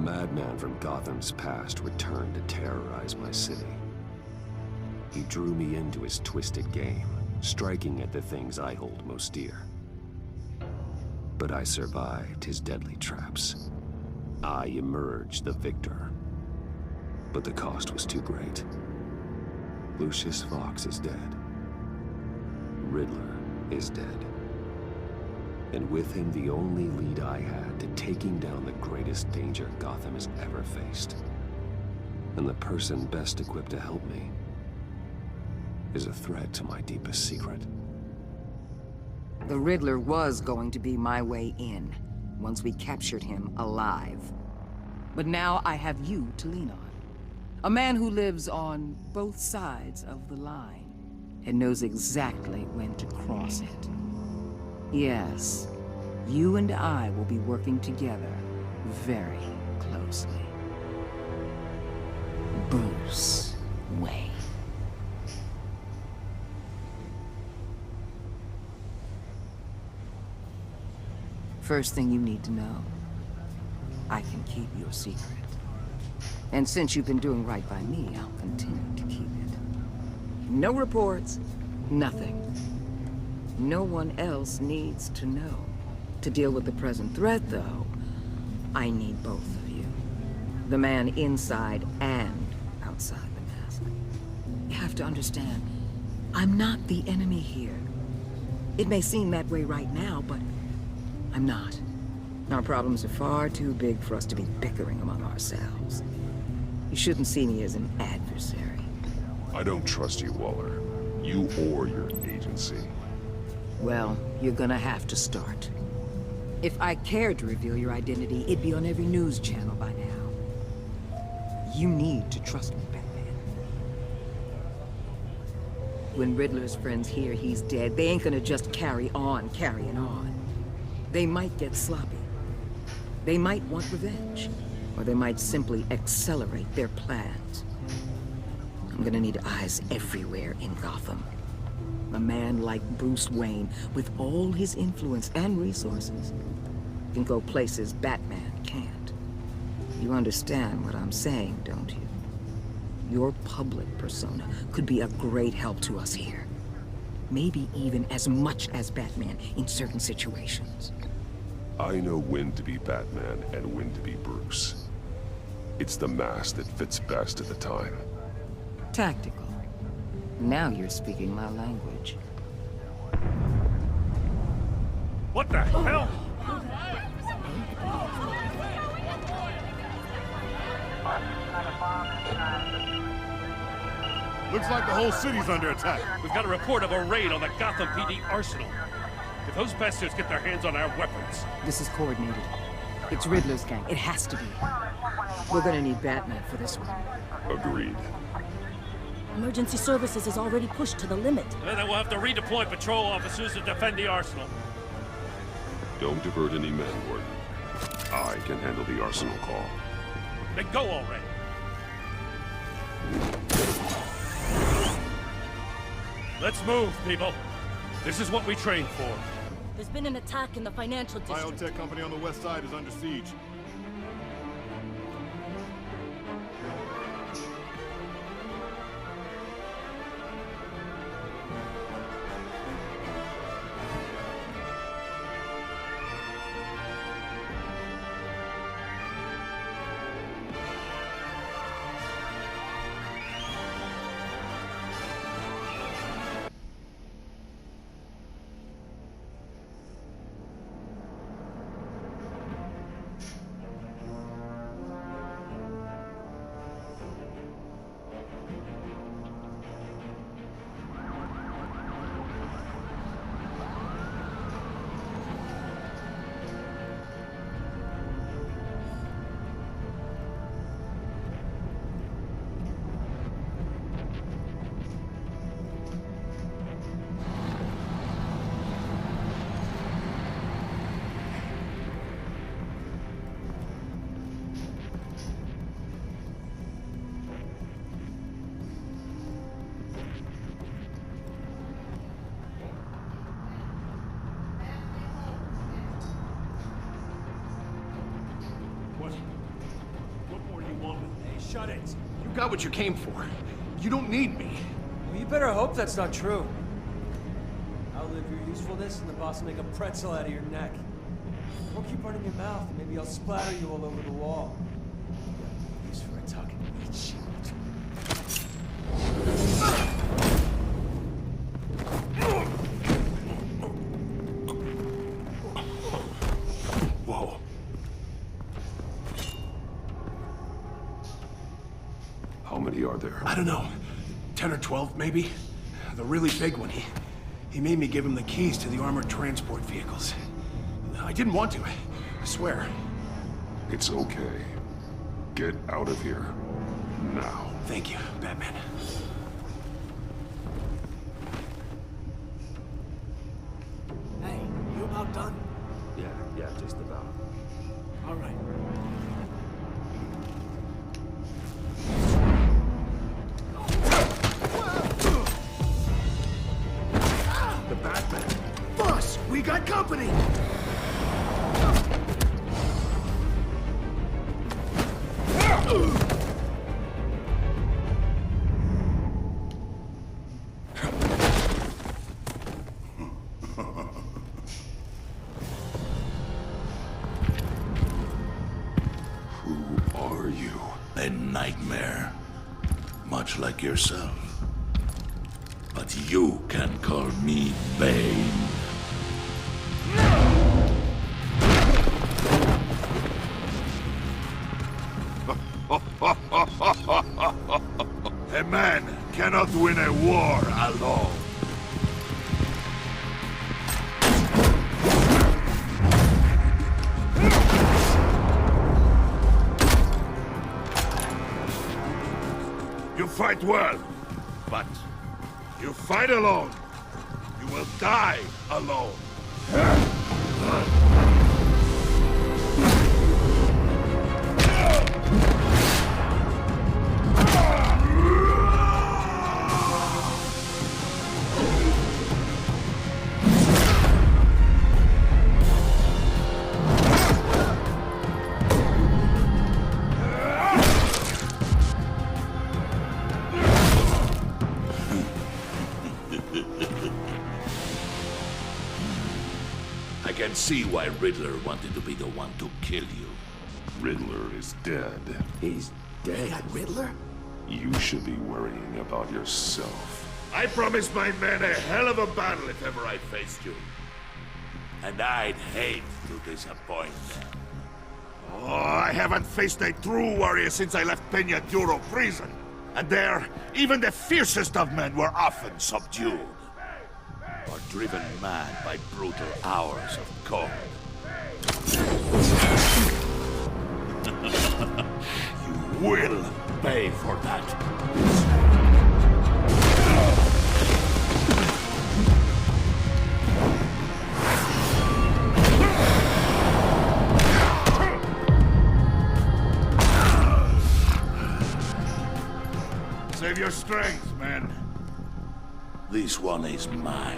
madman from Gotham's past returned to terrorize my city. He drew me into his twisted game, striking at the things I hold most dear. But I survived his deadly traps. I emerged the victor. But the cost was too great. Lucius Fox is dead. Riddler is dead. And with him, the only lead I had to taking down the greatest danger Gotham has ever faced. And the person best equipped to help me is a threat to my deepest secret. The Riddler was going to be my way in, once we captured him alive. But now I have you to lean on. A man who lives on both sides of the line, and knows exactly when to cross it. Yes, you and I will be working together very closely. Bruce Wayne. First thing you need to know, I can keep your secret. And since you've been doing right by me, I'll continue to keep it. No reports, nothing. No one else needs to know. To deal with the present threat, though, I need both of you. The man inside and outside the mask. You have to understand, I'm not the enemy here. It may seem that way right now, but I'm not. Our problems are far too big for us to be bickering among ourselves. You shouldn't see me as an adversary. I don't trust you, Waller. You or your agency. Well, you're gonna have to start. If I cared to reveal your identity, it'd be on every news channel by now. You need to trust me, Batman. When Riddler's friends hear he's dead, they ain't gonna just carry on carrying on. They might get sloppy. They might want revenge. Or they might simply accelerate their plans. I'm gonna need eyes everywhere in Gotham. A man like Bruce Wayne, with all his influence and resources, can go places Batman can't. You understand what I'm saying, don't you? Your public persona could be a great help to us here. Maybe even as much as Batman in certain situations. I know when to be Batman and when to be Bruce. It's the mask that fits best at the time. Tactical. Now you're speaking my language. What the hell? Looks like the whole city's under attack. We've got a report of a raid on the Gotham PD arsenal. If those bastards get their hands on our weapons... This is coordinated. It's Riddler's gang. It has to be. We're gonna need Batman for this one. Agreed. Emergency services is already pushed to the limit. And then we'll have to redeploy patrol officers to defend the arsenal. Don't divert any men, Warden. I can handle the arsenal call. Then go already. Let's move, people. This is what we trained for. There's been an attack in the financial district. Biotech company on the west side is under siege. shut it. You got what you came for. You don't need me. Well, you better hope that's not true. Outlive your usefulness and the boss will make a pretzel out of your neck. Don't keep running your mouth, and maybe I'll splatter you all over the wall. Use for a talking meat shield. Whoa. How many are there? I don't know. 10 or 12, maybe? The really big one, he made me give him the keys to the armored transport vehicles. I didn't want to, I swear. It's okay. Get out of here. Now. Thank you, Batman. Hey, you about done? Yeah, just about. All right. The Batman. Boss, we got company! Who are you? A nightmare, much like yourself. But you can call me Bane. A man cannot win a war alone. You fight well, but you fight alone. You will die alone. I can see why Riddler wanted to be the one to kill you. Riddler is dead. He's dead. Riddler? You should be worrying about yourself. I promised my men a hell of a battle if ever I faced you. And I'd hate to disappoint them. Oh, I haven't faced a true warrior since I left Peña Duro prison. And there, even the fiercest of men were often subdued. Or driven mad by brutal hours of cold. You will pay for that. Save your strength, man. This one is mine.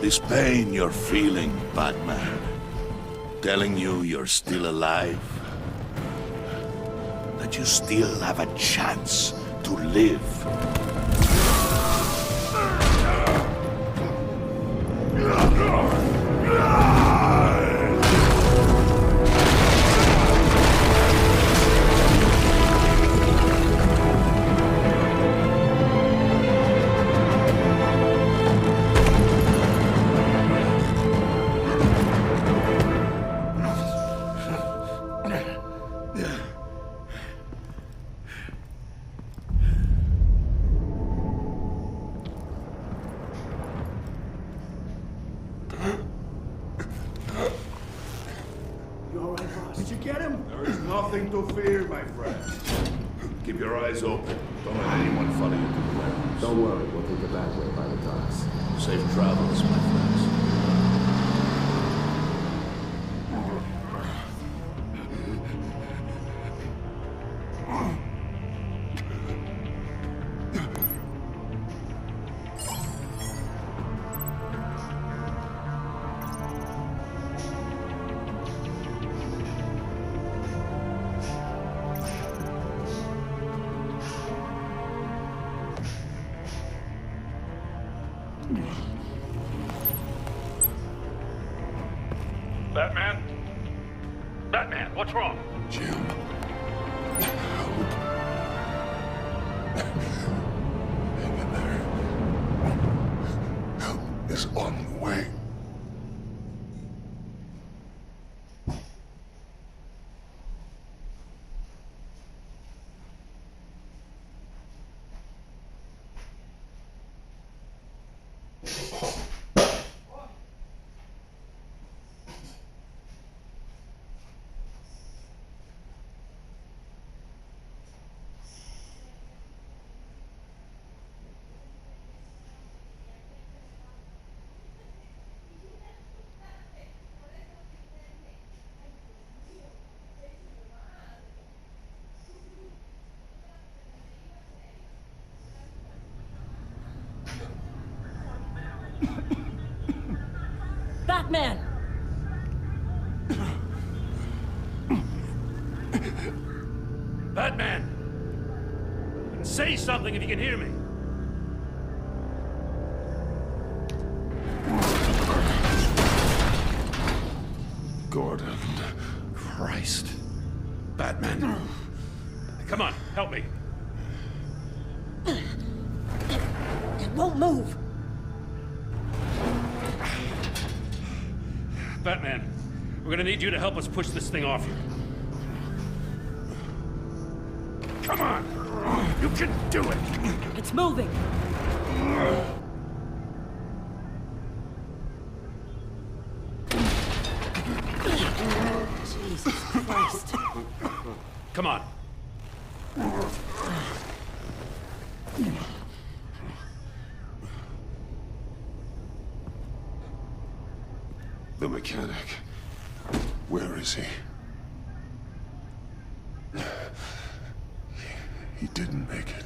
This pain you're feeling, Batman, telling you you're still alive, that you still have a chance to live. Nothing to fear, my friend. Keep your eyes open. Don't let anyone follow you to the warehouse. Don't worry, we'll take the back way by the docks. Safe travels, my friends. Batman? Batman, what's wrong? Jim. Help. Hang in there. Help is on the way. Batman! Batman! Say something if you can hear me. Gordon. Christ. Batman. Come on, help me. It won't move! Batman, we're gonna need you to help us push this thing off here. Come on! You can do it! It's moving! Jesus Christ. Come on. The mechanic. Where is he? He didn't make it.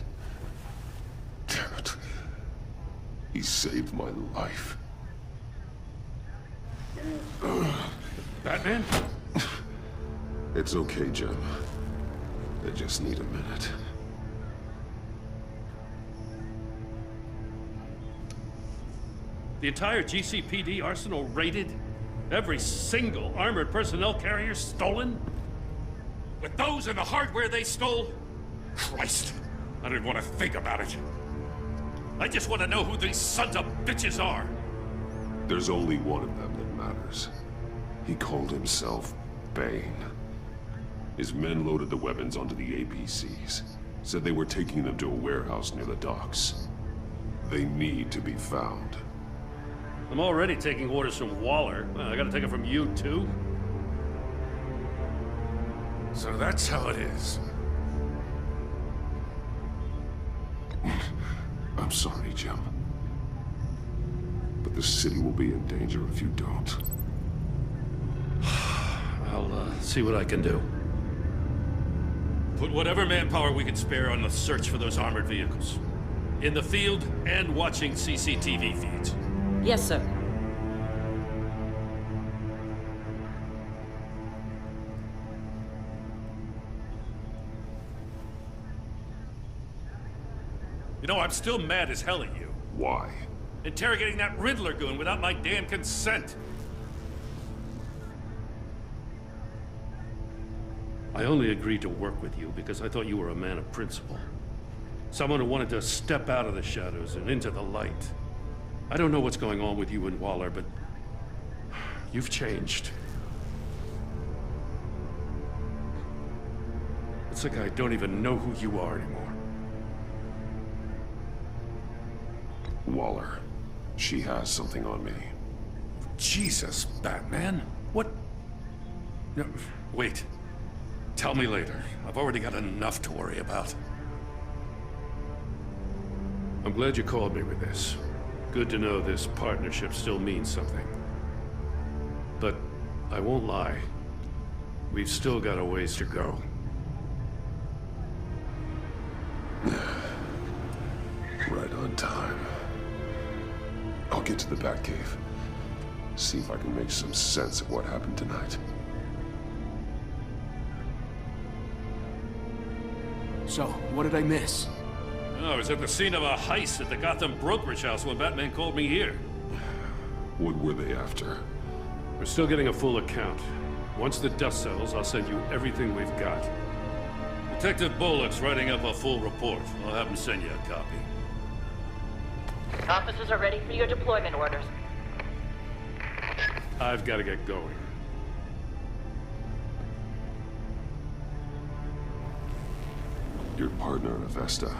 Damn it. He saved my life. Batman? It's okay, Jim. I just need a minute. The entire GCPD arsenal raided? Every single armored personnel carrier stolen? With those and the hardware they stole? Christ! I don't even want to think about it. I just want to know who these sons of bitches are. There's only one of them that matters. He called himself Bane. His men loaded the weapons onto the APCs. Said they were taking them to a warehouse near the docks. They need to be found. I'm already taking orders from Waller. I gotta take it from you, too? So that's how it is. I'm sorry, Jim. But the city will be in danger if you don't. I'll see what I can do. Put whatever manpower we can spare on the search for those armored vehicles. In the field and watching CCTV feeds. Yes, sir. You know, I'm still mad as hell at you. Why? Interrogating that Riddler goon without my damn consent. I only agreed to work with you because I thought you were a man of principle. Someone who wanted to step out of the shadows and into the light. I don't know what's going on with you and Waller, but you've changed. It's like I don't even know who you are anymore. Waller. She has something on me. Jesus, Batman. What? No, wait. Tell me later. I've already got enough to worry about. I'm glad you called me with this. Good to know this partnership still means something. But I won't lie. We've still got a ways to go. Right on time. I'll get to the Batcave. See if I can make some sense of what happened tonight. So, what did I miss? Oh, I was at the scene of a heist at the Gotham brokerage house when Batman called me here. What were they after? We're still getting a full account. Once the dust settles, I'll send you everything we've got. Detective Bullock's writing up a full report. I'll have him send you a copy. Officers are ready for your deployment orders. I've got to get going. Your partner, Avesta.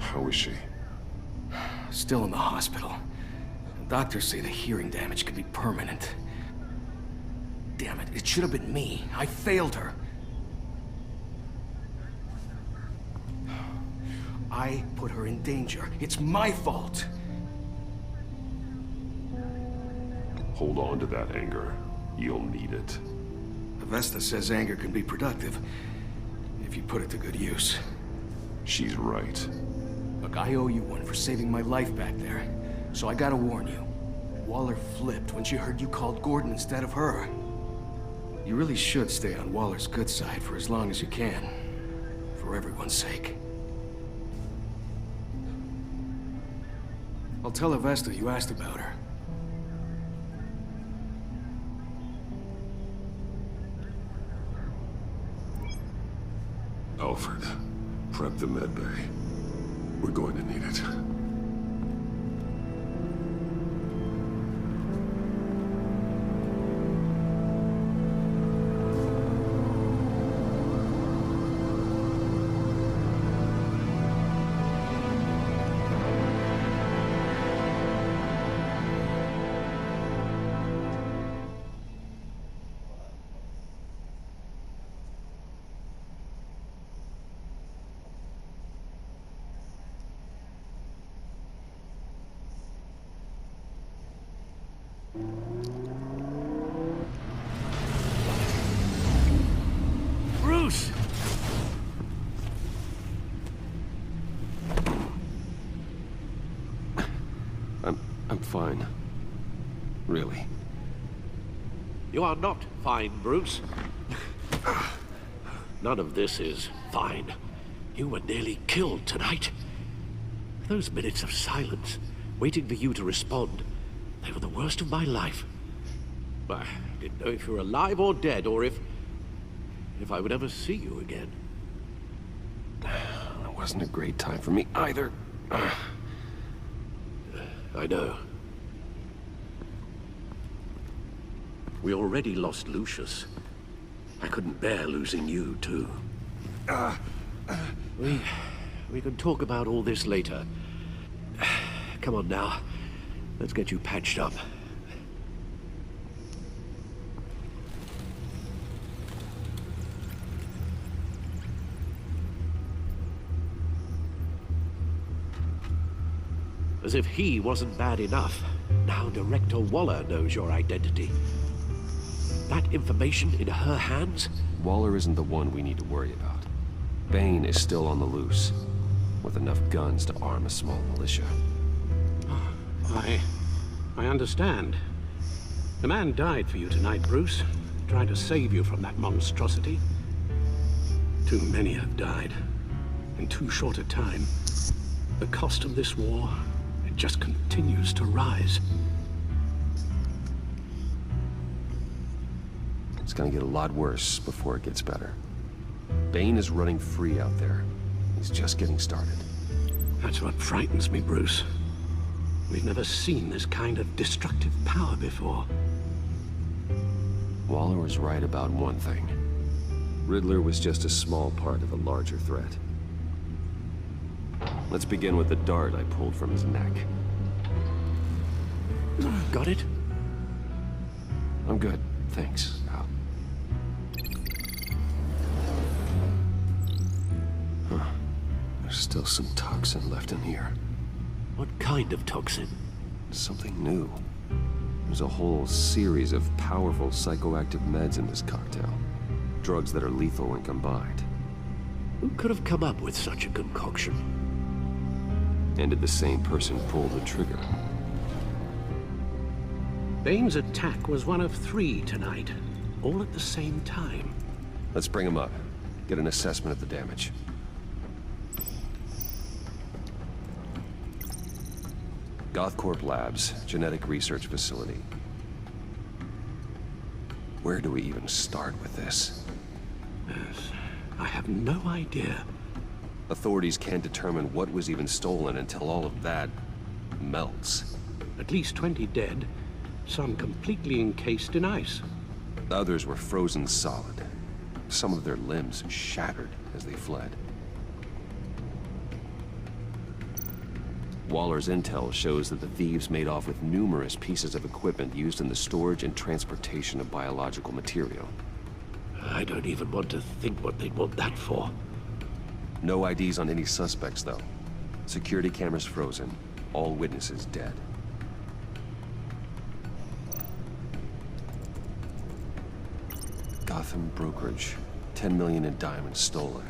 How is she? Still in the hospital. Doctors say the hearing damage could be permanent. Damn it, it should have been me. I failed her. I put her in danger. It's my fault. Hold on to that anger. You'll need it. Avesta says anger can be productive, if you put it to good use. She's right. Look, I owe you one for saving my life back there. So I gotta warn you. Waller flipped when she heard you called Gordon instead of her. You really should stay on Waller's good side for as long as you can. For everyone's sake. I'll tell Avesta you asked about her. Alfred, prep the med bay. We're going to need it. Bruce! I'm fine. Really. You are not fine, Bruce. None of this is fine. You were nearly killed tonight. Those minutes of silence, waiting for you to respond, they were the worst of my life. I didn't know if you were alive or dead, or if I would ever see you again. It wasn't a great time for me either. I know. We already lost Lucius. I couldn't bear losing you, too. We can talk about all this later. Come on now. Let's get you patched up. As if he wasn't bad enough, now Director Waller knows your identity. That information in her hands? Waller isn't the one we need to worry about. Bane is still on the loose, with enough guns to arm a small militia. I understand. The man died for you tonight, Bruce. Trying to save you from that monstrosity. Too many have died. In too short a time. The cost of this war, it just continues to rise. It's gonna get a lot worse before it gets better. Bane is running free out there. He's just getting started. That's what frightens me, Bruce. We've never seen this kind of destructive power before. Waller was right about one thing. Riddler was just a small part of a larger threat. Let's begin with the dart I pulled from his neck. Got it? I'm good, thanks, Al. There's still some toxin left in here. What kind of toxin? Something new. There's a whole series of powerful psychoactive meds in this cocktail. Drugs that are lethal when combined. Who could have come up with such a concoction? And did the same person pull the trigger? Bane's attack was one of 3 tonight, all at the same time. Let's bring him up. Get an assessment of the damage. Gothcorp Labs, genetic research facility. Where do we even start with this? Yes, I have no idea. Authorities can't determine what was even stolen until all of that melts. At least 20 dead, some completely encased in ice. Others were frozen solid. Some of their limbs shattered as they fled. Waller's intel shows that the thieves made off with numerous pieces of equipment used in the storage and transportation of biological material. I don't even want to think what they'd want that for. No IDs on any suspects, though. Security cameras frozen. All witnesses dead. Gotham brokerage. 10 million in diamonds stolen.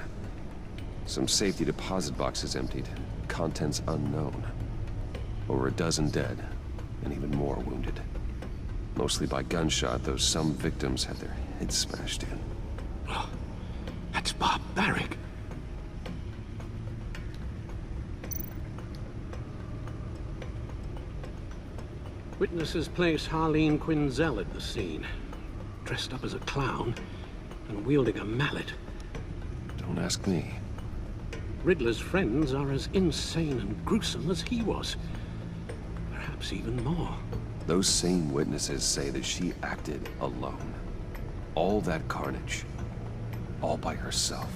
Some safety deposit boxes emptied. Contents unknown. Over a dozen dead, and even more wounded. Mostly by gunshot, though some victims had their heads smashed in. Oh, that's barbaric. Witnesses place Harleen Quinzel at the scene, dressed up as a clown and wielding a mallet. Don't ask me. Riddler's friends are as insane and gruesome as he was. Perhaps even more. Those same witnesses say that she acted alone. All that carnage. All by herself.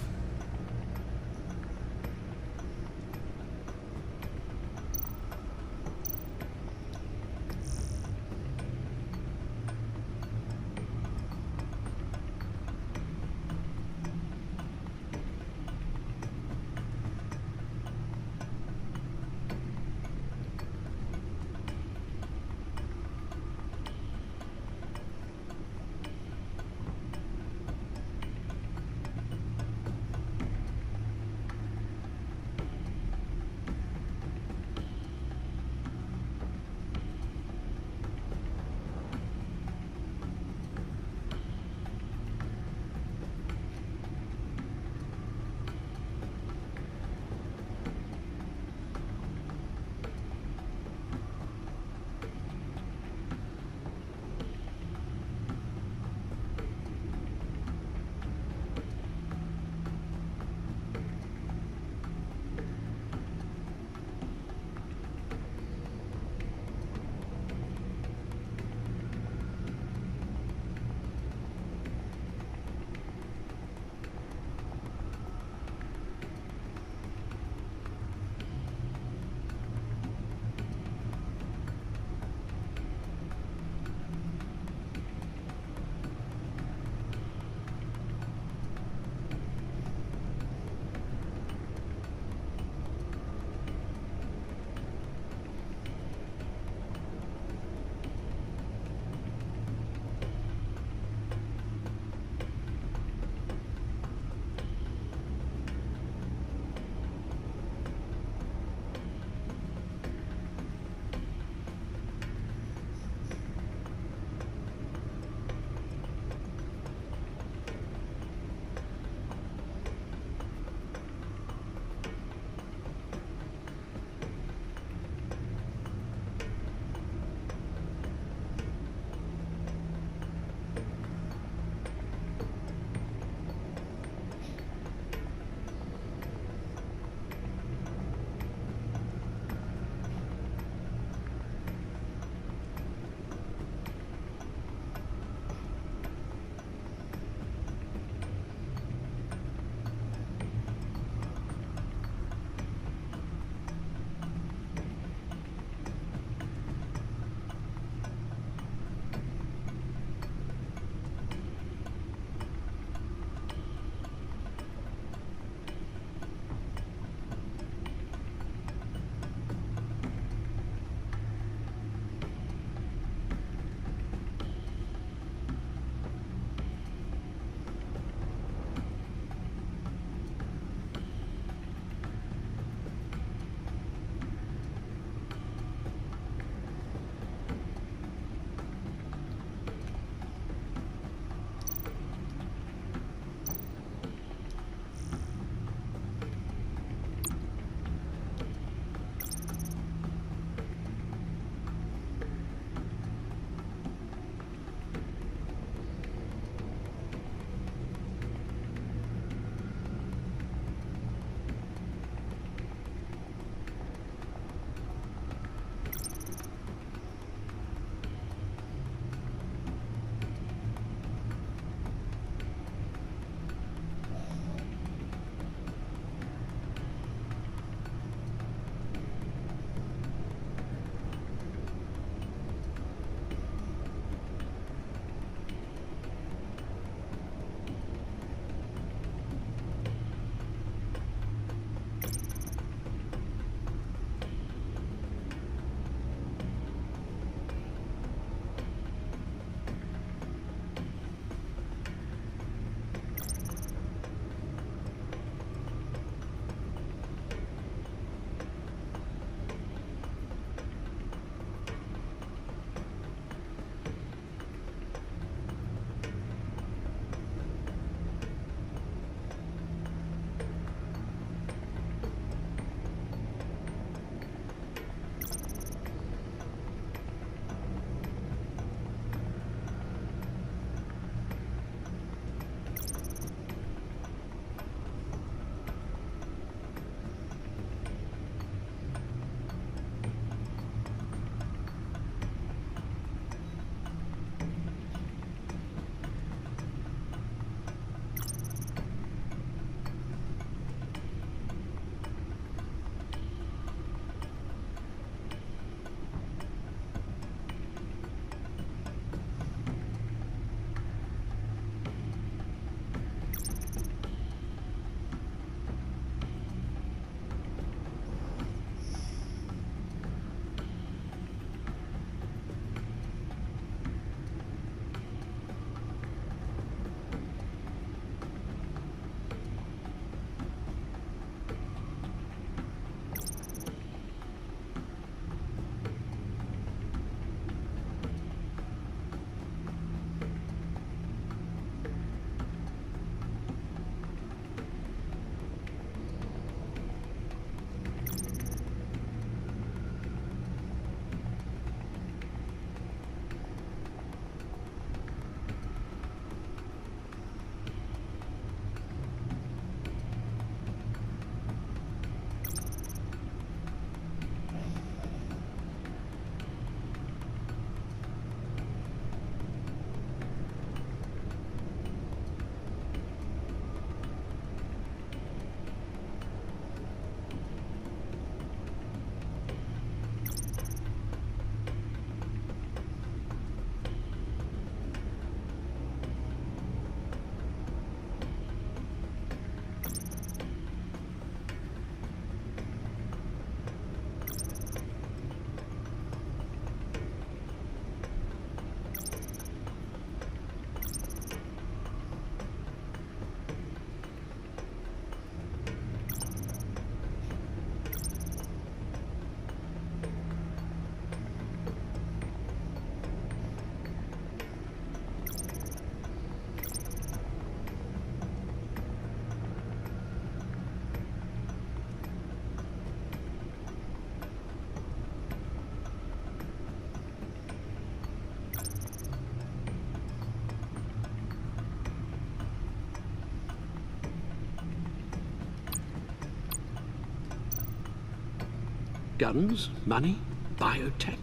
Guns? Money? Biotech?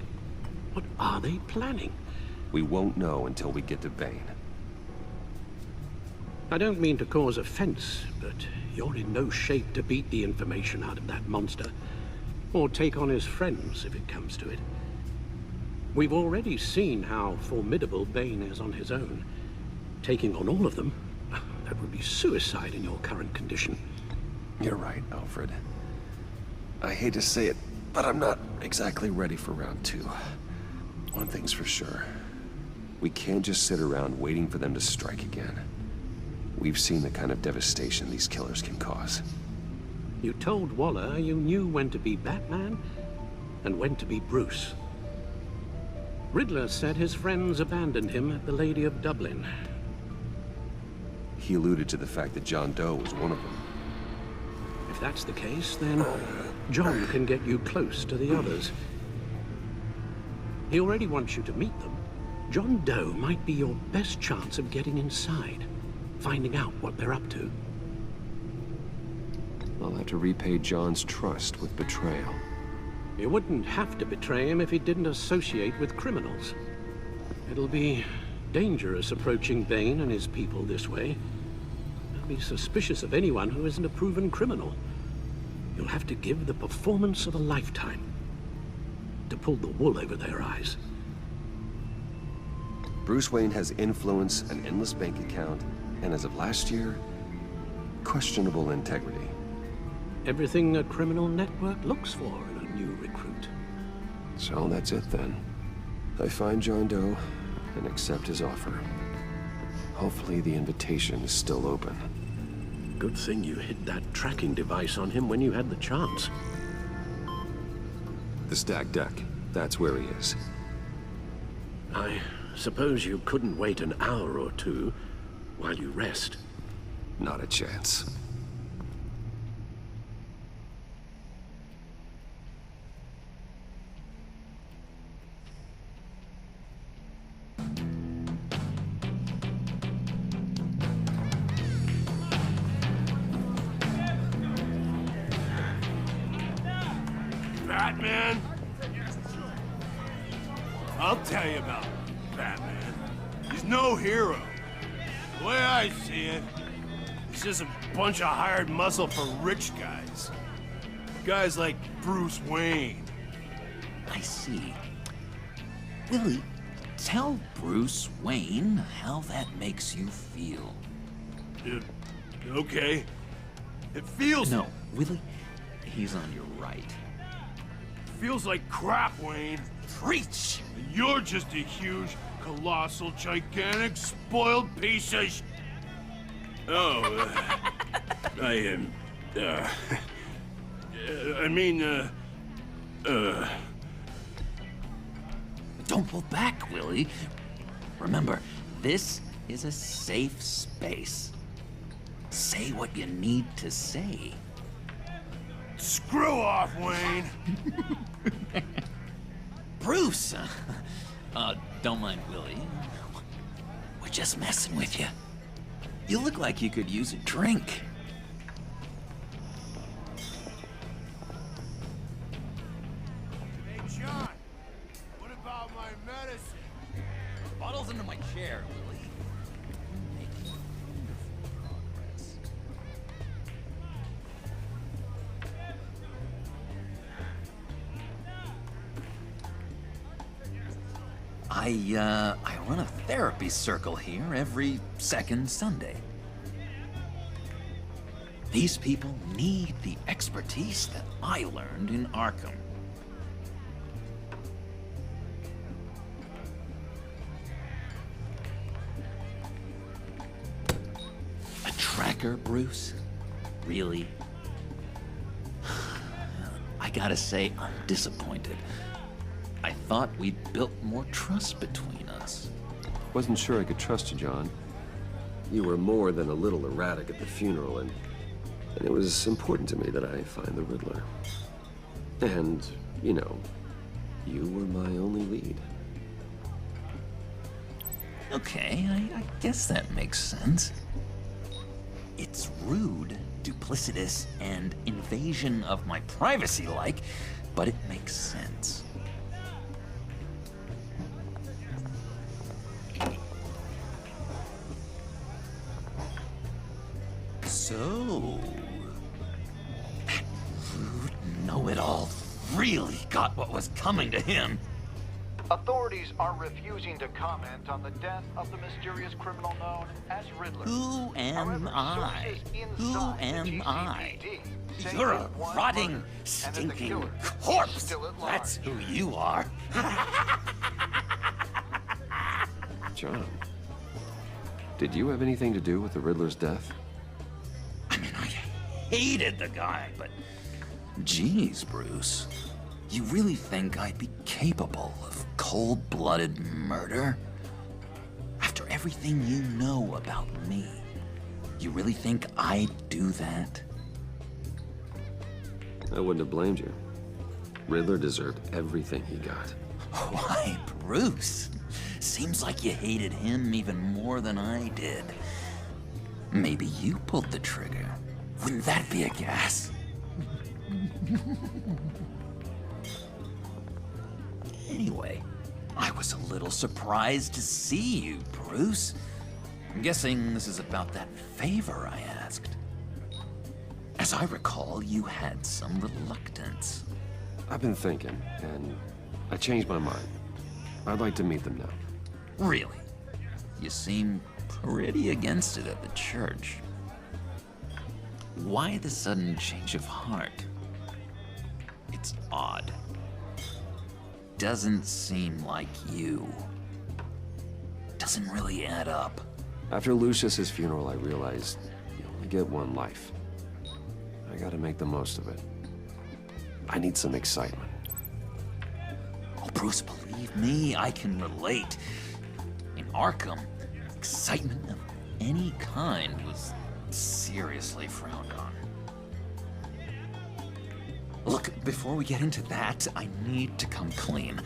What are they planning? We won't know until we get to Bane. I don't mean to cause offense, but you're in no shape to beat the information out of that monster. Or take on his friends, if it comes to it. We've already seen how formidable Bane is on his own. Taking on all of them, that would be suicide in your current condition. You're right, Alfred. I hate to say it, but I'm not exactly ready for round 2. One thing's for sure. We can't just sit around waiting for them to strike again. We've seen the kind of devastation these killers can cause. You told Waller you knew when to be Batman and when to be Bruce. Riddler said his friends abandoned him at the Lady of Dublin. He alluded to the fact that John Doe was one of them. If that's the case, then John can get you close to the others. He already wants you to meet them. John Doe might be your best chance of getting inside, finding out what they're up to. I'll have to repay John's trust with betrayal. You wouldn't have to betray him if he didn't associate with criminals. It'll be dangerous approaching Bane and his people this way. They'll be suspicious of anyone who isn't a proven criminal. You'll have to give the performance of a lifetime to pull the wool over their eyes. Bruce Wayne has influence, an endless bank account, and as of last year, questionable integrity. Everything a criminal network looks for in a new recruit. So that's it then. I find John Doe and accept his offer. Hopefully the invitation is still open. Good thing you hid that tracking device on him when you had the chance. The stacked deck, that's where he is. I suppose you couldn't wait an hour or two while you rest. Not a chance. Batman? I'll tell you about Batman. He's no hero. The way I see it, he's just a bunch of hired muscle for rich guys. Guys like Bruce Wayne. I see. Willie, tell Bruce Wayne how that makes you feel. Okay. It feels... No, Willie, he's on your right. Feels like crap, Wayne. Preach! You're just a huge, colossal, gigantic, spoiled piece of I am... Don't pull back, Willie. Remember, this is a safe space. Say what you need to say. Screw off, Wayne! Bruce! Don't mind Willie. We're just messing with you. You look like you could use a drink. Hey, John! What about my medicine? Bottle's under my chair, Willie. Making wonderful progress. I run a therapy circle here every second Sunday. These people need the expertise that I learned in Arkham. A tracker, Bruce? Really? I gotta say, I'm disappointed. I thought we'd built more trust between us. Wasn't sure I could trust you, John. You were more than a little erratic at the funeral, and it was important to me that I find the Riddler. And, you know, you were my only lead. Okay, I guess that makes sense. It's rude, duplicitous, and invasion of my privacy-like but it makes sense. So, that rude know-it-all really got what was coming to him. Authorities are refusing to comment on the death of the mysterious criminal known as Riddler. Who am I? Who am I? say You're that a one rotting, murder, and that the stinking killer is corpse. still at large. That's who you are. John, did you have anything to do with the Riddler's death? I mean, I hated the guy, but... Geez, Bruce. You really think I'd be capable of cold-blooded murder? After everything you know about me, you really think I'd do that? I wouldn't have blamed you. Riddler deserved everything he got. Why, Bruce? Seems like you hated him even more than I did. Maybe you pulled the trigger. Wouldn't that be a gas? Anyway, I was a little surprised to see you, Bruce. I'm guessing this is about that favor I asked. As I recall, you had some reluctance. I've been thinking, and I changed my mind. I'd like to meet them now. Really? You seem pretty against it at the church. Why the sudden change of heart? It's odd. Doesn't seem like you. Doesn't really add up. After Lucius's funeral, I realized you only get one life. I gotta make the most of it. I need some excitement. Oh, Bruce, believe me, I can relate. In Arkham, excitement of any kind was seriously frowned on. Look, before we get into that, I need to come clean.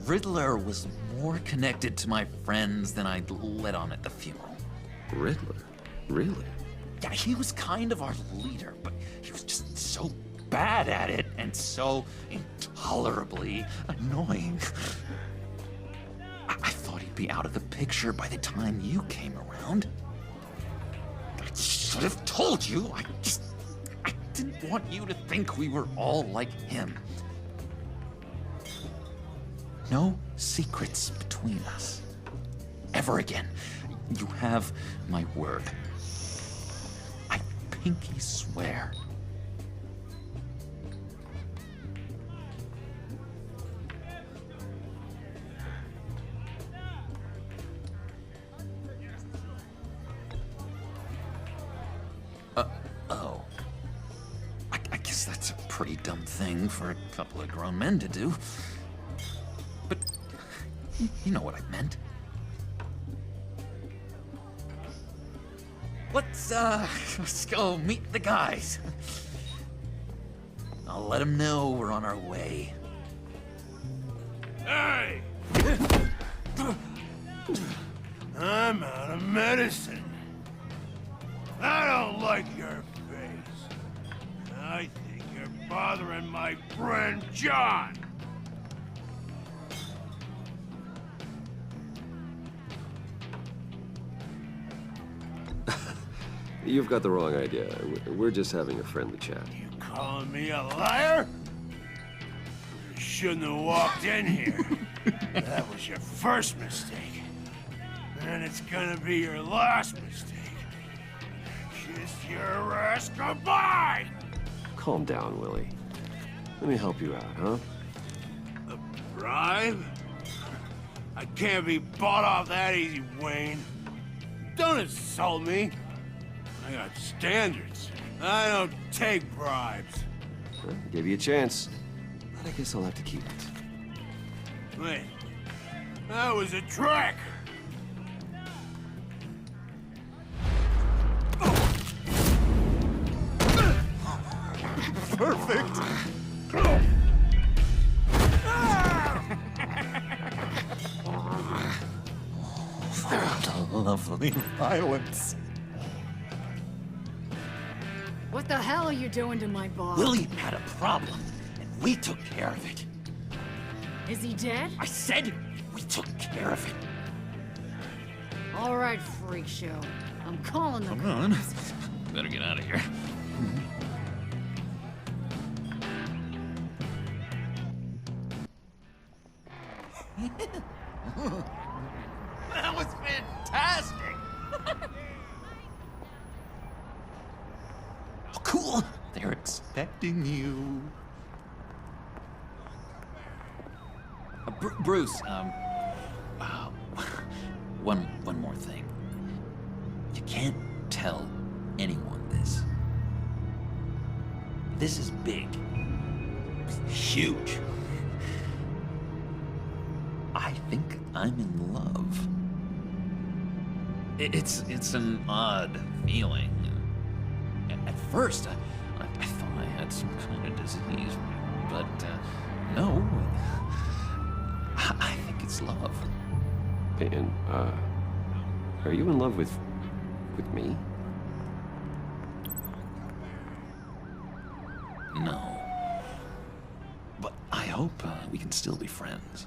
Riddler was more connected to my friends than I'd let on at the funeral. Riddler? Really? Yeah, he was kind of our leader, but he was just so bad at it and so intolerably annoying. I thought he'd be out of the picture by the time you came around. I should have told you. I didn't want you to think we were all like him. No secrets between us. Ever again. You have my word. I pinky swear. Oh. I guess that's a pretty dumb thing for a couple of grown men to do. But you know what I meant. Let's go meet the guys. I'll let them know we're on our way. Hey! I'm out of medicine. I don't like your face. I think you're bothering my friend John. You've got the wrong idea. We're just having a friendly chat. You calling me a liar? You shouldn't have walked in here. That was your first mistake. And it's gonna be your last mistake. Kiss your ass goodbye! Calm down, Willie. Let me help you out, huh? A bribe? I can't be bought off that easy, Wayne. Don't insult me. I got standards. I don't take bribes. Well, I gave you a chance, but I guess I'll have to keep it. Wait. That was a trick! Perfect! What lovely violence. What the hell are you doing to my boss? Willie had a problem, and We took care of it. Is he dead? I said we took care of it. All right, freak show. I'm calling the Come on. Better get out of here. That was fantastic! Oh, cool! They're expecting you. Bruce, one more thing. You can't tell anyone this. This is big. Huge. I think I'm in love. It's an odd feeling. At first, I thought I had some kind of disease, but no. I think it's love. And, are you in love with me? No. But I hope we can still be friends.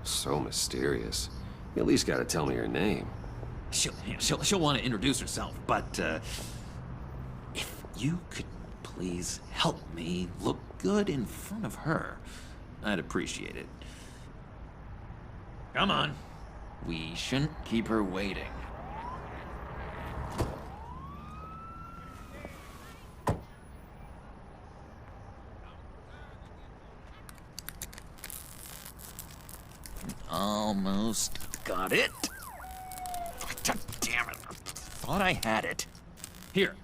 So mysterious. You at least gotta tell me her name. She'll want to introduce herself, but if you could please help me look good in front of her, I'd appreciate it. Come on. We shouldn't keep her waiting. Almost got it. God damn it. I thought I had it. Here,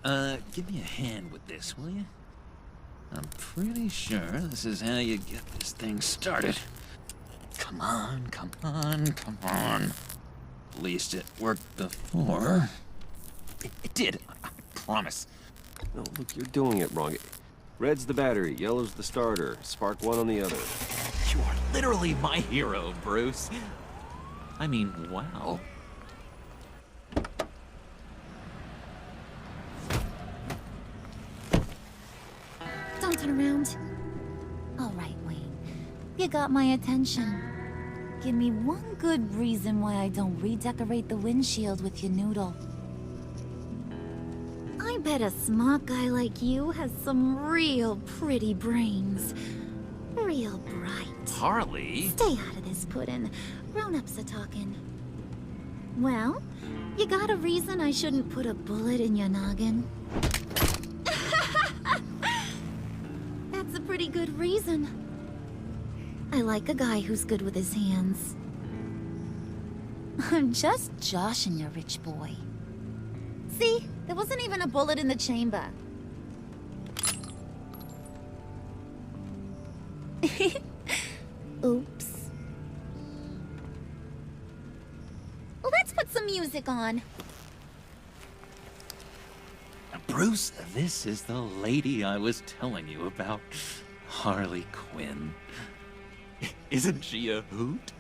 give me a hand with this, will you? I'm pretty sure this is how you get this thing started. Come on, come on, come on. At least it worked before. It did, I promise. No, look, you're doing it wrong. Red's the battery, yellow's the starter, spark one on the other. You are literally my hero, Bruce. I mean, wow. Don't turn around. All right, Wayne. You got my attention. Give me one good reason why I don't redecorate the windshield with your noodle. I bet a smart guy like you has some real pretty brains. Real bright. Harley? Stay out of this, Puddin'. Grown-ups are talking. Well, you got a reason I shouldn't put a bullet in your noggin? That's a pretty good reason. I like a guy who's good with his hands. I'm just joshing you, rich boy. See? There wasn't even a bullet in the chamber. Oops. Let's put some music on. Bruce, this is the lady I was telling you about. Harley Quinn. Isn't she a hoot?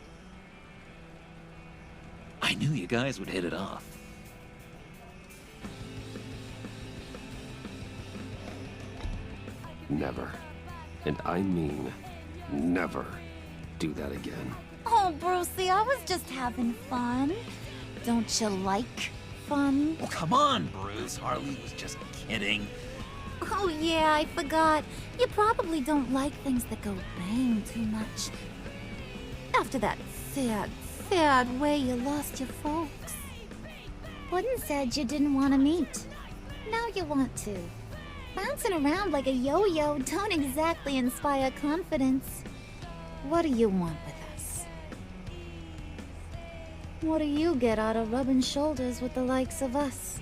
I knew you guys would hit it off. Never, and I mean never, do that again. Oh, Brucey, I was just having fun. Don't you like fun? Oh, come on, Bruce. Harley was just kidding. Oh, yeah, I forgot. You probably don't like things that go bang too much. After that sad way you lost your folks. Puddin' said you didn't want to meet. Now you want to. Bouncing around like a yo-yo don't exactly inspire confidence. What do you want with us? What do you get out of rubbing shoulders with the likes of us?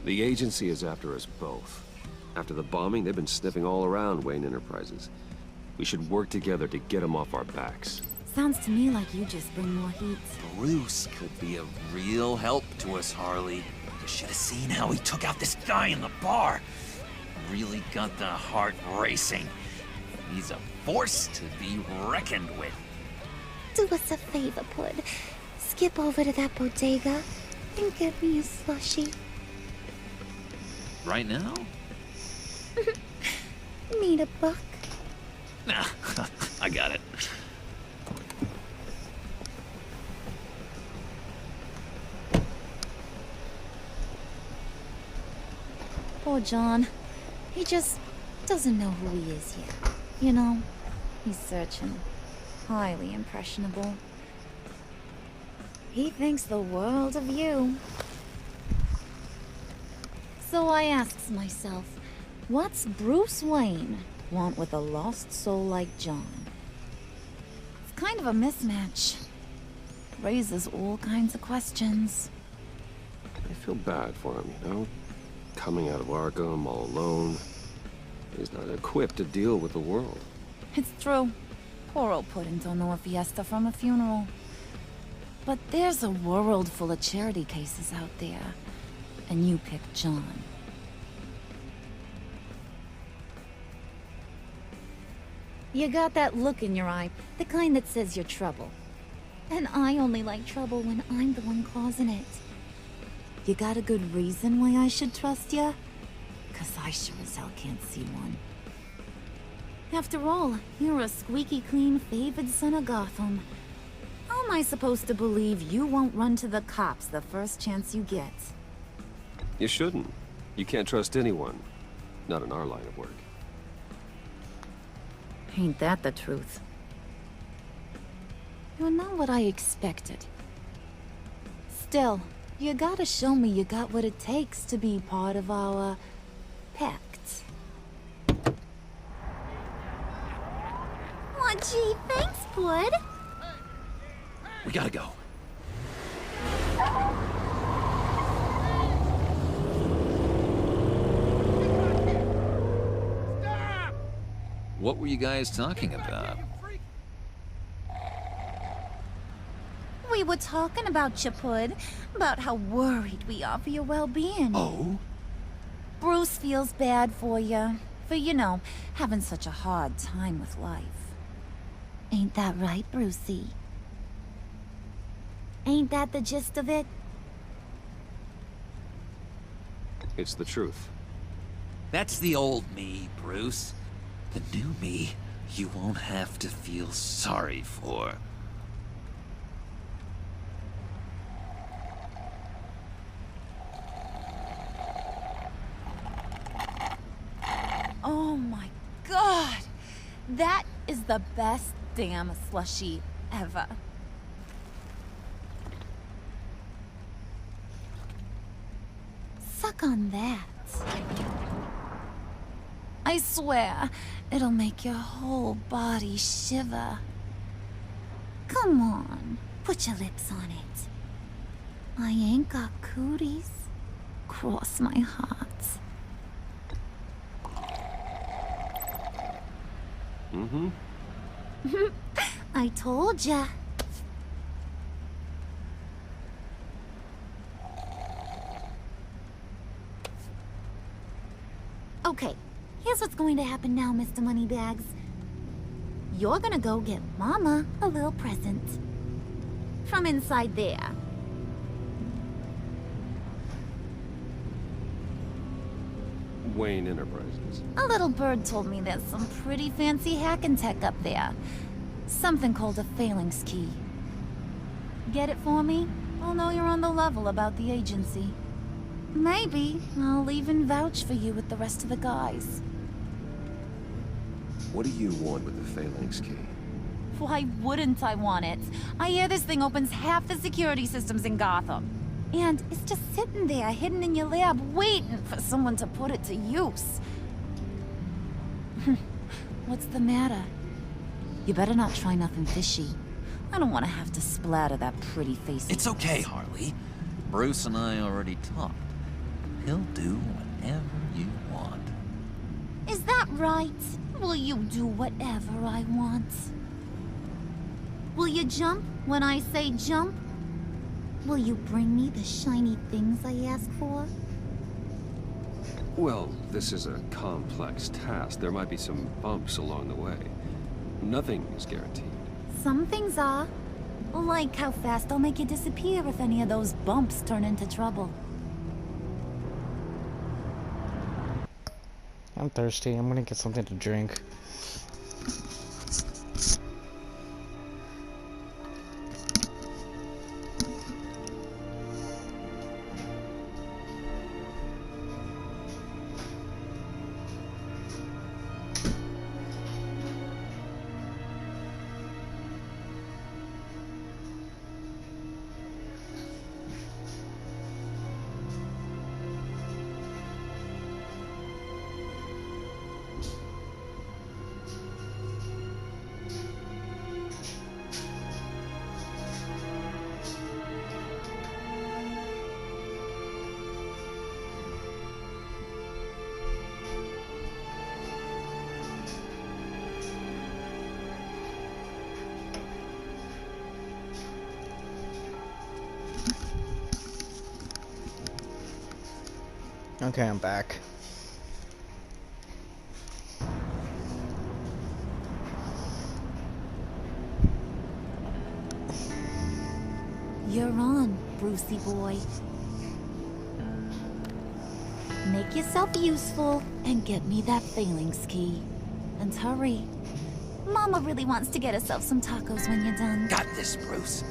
The agency is after us both. After the bombing, they've been sniffing all around Wayne Enterprises. We should work together to get them off our backs. Sounds to me like you just bring more heat. Bruce could be a real help to us, Harley. You should have seen how he took out this guy in the bar. Really got the heart racing. He's a force to be reckoned with. Do us a favor, Pud. Skip over to that bodega and get me a slushie. Right now? Need a buck? Nah, I got it. Poor John. He just doesn't know who he is yet. You know, he's searching. Highly impressionable. He thinks the world of you. So I asks myself, what's Bruce Wayne want with a lost soul like John? It's kind of a mismatch. Raises all kinds of questions. I feel bad for him, you know? Coming out of Arkham all alone. He's not equipped to deal with the world. It's true. Poor old Pudding don't know a fiesta from a funeral. But there's a world full of charity cases out there. And you picked John. You got that look in your eye, the kind that says you're trouble. And I only like trouble when I'm the one causing it. You got a good reason why I should trust you? 'Cause I sure as hell can't see one. After all, you're a squeaky clean favored son of Gotham. How am I supposed to believe you won't run to the cops the first chance you get? You shouldn't. You can't trust anyone. Not in our line of work. Ain't that the truth? You're not what I expected. Still, you gotta show me you got what it takes to be part of our pact. Aw, gee, thanks, Bud. We gotta go. What were you guys talking about? We were talking about you, Pud. About how worried we are for your well-being. Oh? Bruce feels bad for you. For, you know, having such a hard time with life. Ain't that right, Brucey? Ain't that the gist of it? It's the truth. That's the old me, Bruce. The new me, you won't have to feel sorry for. Oh my god! That is the best damn slushie ever. Suck on that. I swear, it'll make your whole body shiver. Come on, put your lips on it. I ain't got cooties. Cross my heart. Mm-hmm. I told ya. Okay, here's what's going to happen now, Mr. Moneybags. You're gonna go get Mama a little present. From inside there. Wayne Enterprises. A little bird told me there's some pretty fancy hacking tech up there. Something called a phalanx key. Get it for me? I'll know you're on the level about the agency. Maybe I'll even vouch for you with the rest of the guys. What do you want with the phalanx key? Why wouldn't I want it? I hear this thing opens half the security systems in Gotham. And it's just sitting there, hidden in your lab, waiting for someone to put it to use. What's the matter? You better not try nothing fishy. I don't want to have to splatter that pretty face. It's okay, Harley. Bruce and I already talked. He'll do whatever you want. Is that right? Will you do whatever I want? Will you jump when I say jump? Will you bring me the shiny things I ask for? Well, this is a complex task. There might be some bumps along the way. Nothing is guaranteed. Some things are. Like how fast I'll make you disappear if any of those bumps turn into trouble. I'm thirsty. I'm gonna get something to drink. Okay, I'm back. You're on, Brucey boy. Make yourself useful and get me that failings key. And hurry. Mama really wants to get herself some tacos when you're done. Got this, Bruce.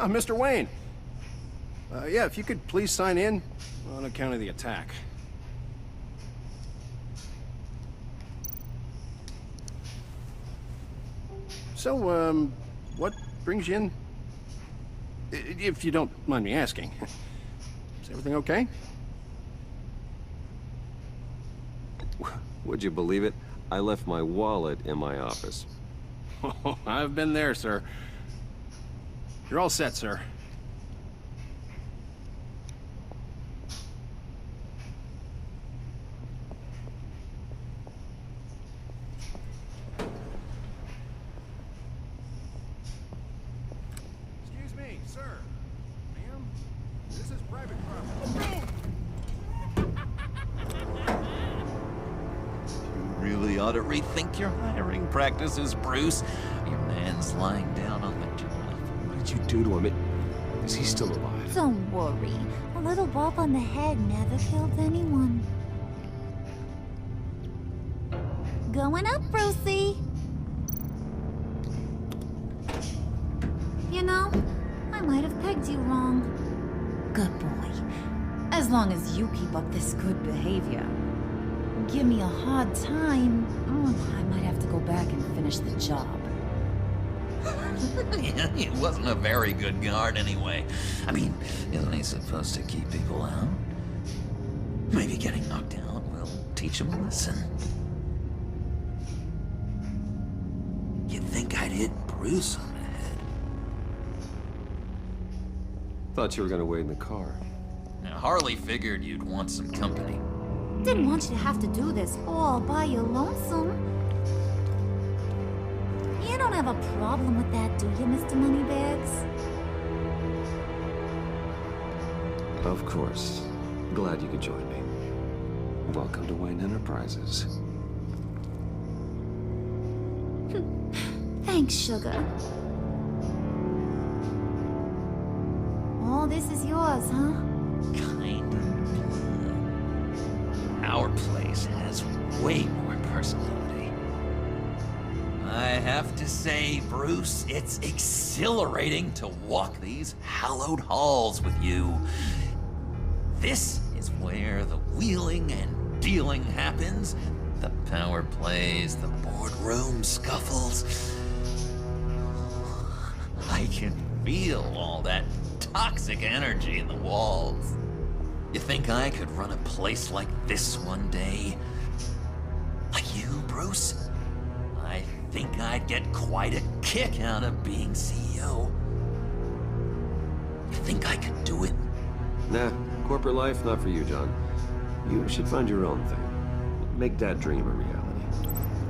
Mr. Wayne. Yeah, if you could please sign in on account of the attack. So, what brings you in? If you don't mind me asking. Is everything okay? Would you believe it? I left my wallet in my office. Oh, I've been there, sir. You're all set, sir. Excuse me, sir. Ma'am, this is private property. You really ought to rethink your hiring practices, Bruce. Your man's lying down on the job. What did you do to him? Is he still alive? Don't worry. A little bump on the head never killed anyone. Going up, Brucey. You know, I might have pegged you wrong. Good boy. As long as you keep up this good behavior. Give me a hard time, I might have to go back and finish the job. Yeah, he wasn't a very good guard anyway. I mean, isn't he supposed to keep people out? Maybe getting knocked out will teach him a lesson. You'd think I'd hit Bruce on the head. Thought you were gonna wait in the car. Now, Harley figured you'd want some company. Didn't want you to have to do this all by your lonesome. You don't have a problem with that, do you, Mr. Moneybags? Of course. Glad you could join me. Welcome to Wayne Enterprises. Thanks, sugar. All this is yours, huh? Kind of. Our place has way more personality. I have to say, Bruce, it's exhilarating to walk these hallowed halls with you. This is where the wheeling and dealing happens, the power plays, the boardroom scuffles. I can feel all that toxic energy in the walls. You think I could run a place like this one day? Like you, Bruce? I think I'd get quite a kick out of being CEO. You think I could do it? Nah, corporate life, not for you, John. You should find your own thing. Make that dream a reality.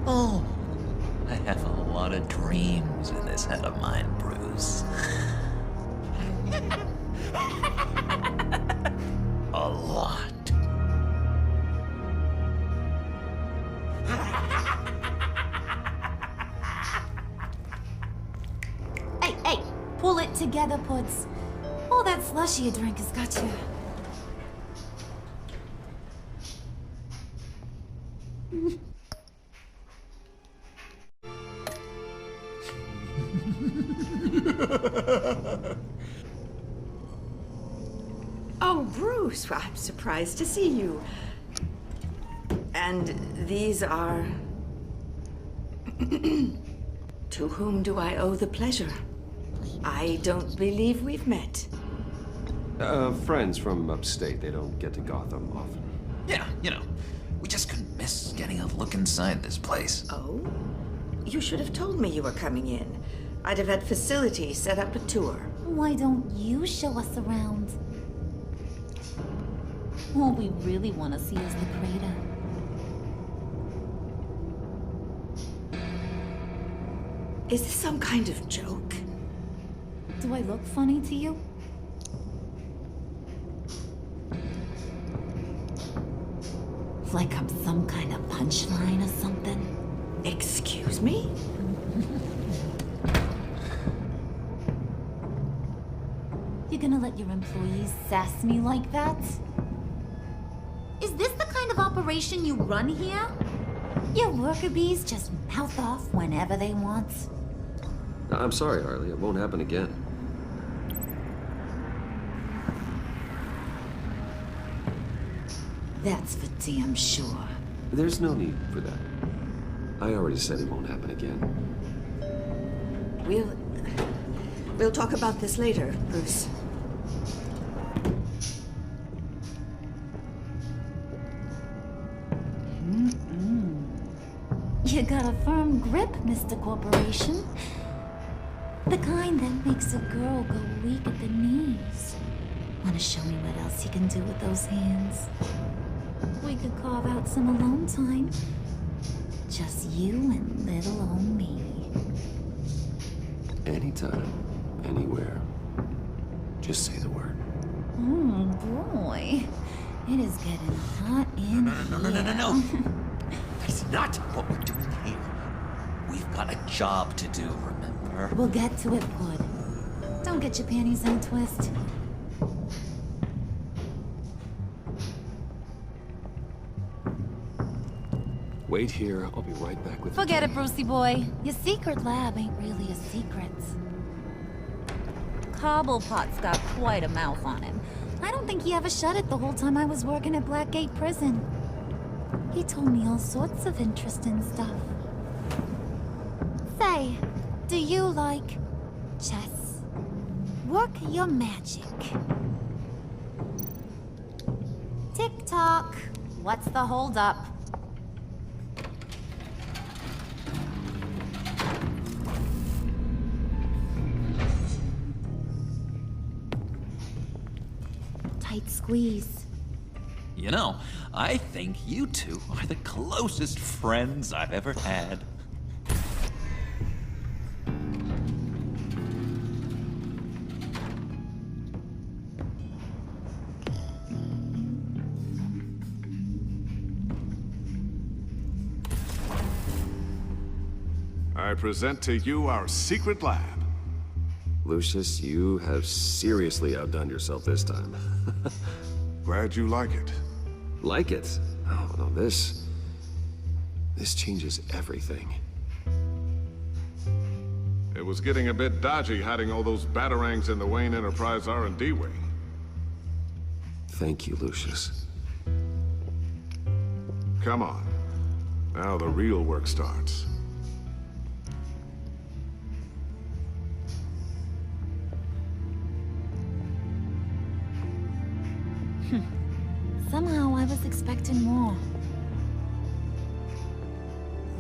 Oh, I have a lot of dreams in this head of mine, Bruce. A lot. Hey, pull it together, Puds. All that slushy you drink has got you. Oh, Bruce, well, I'm surprised to see you. And these are... To whom do I owe the pleasure? I don't believe we've met. Friends from upstate. They don't get to Gotham often. Yeah, you know, we just couldn't miss getting a look inside this place. Oh? You should have told me you were coming in. I'd have had facilities set up a tour. Why don't you show us around? All we really want to see is the crater. Is this some kind of joke? Do I look funny to you? Like I'm some kind of punchline or something? Excuse me? You're gonna let your employees sass me like that? Is this the kind of operation you run here? Your worker bees just mouth off whenever they want. I'm sorry, Harley. It won't happen again. That's for damn sure. There's no need for that. I already said it won't happen again. We'll talk about this later, Bruce. You got a firm grip, Mr. Corporation. The kind that makes a girl go weak at the knees. Wanna show me what else you can do with those hands? We could carve out some alone time. Just you and little old me. Anytime, anywhere. Just say the word. Boy. It is getting hot in here. No. That's not what we're doing here. We've got a job to do, remember? We'll get to it, Wood. Don't get your panties in a twist. Wait here. I'll be right back with Forget it, Brucey boy. Your secret lab ain't really a secret. Cobblepot's got quite a mouth on him. I don't think he ever shut it the whole time I was working at Blackgate Prison. He told me all sorts of interesting stuff. Say, do you like chess? Work your magic. Tick-tock. What's the holdup? Tight squeeze. You know, I think you two are the closest friends I've ever had. I present to you our secret lab. Lucius, you have seriously outdone yourself this time. Glad you like it. Like it? Oh, no, this changes everything. It was getting a bit dodgy hiding all those batarangs in the Wayne Enterprise R&D wing. Thank you, Lucius. Come on. Now the real work starts. Somehow I was expecting more.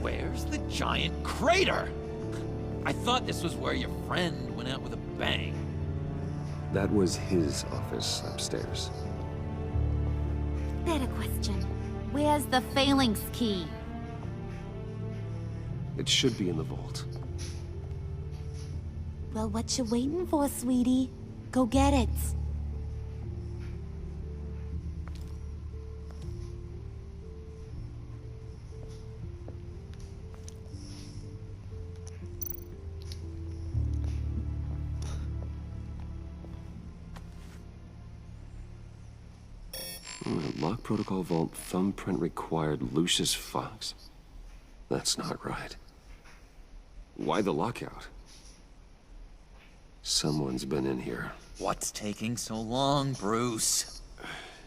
Where's the giant crater? I thought this was where your friend went out with a bang. That was his office upstairs. Better question. Where's the phalanx key? It should be in the vault. Well, what you waiting for, sweetie? Go get it. Lock protocol vault thumbprint required Lucius Fox. That's not right. Why the lockout? Someone's been in here. What's taking so long, Bruce?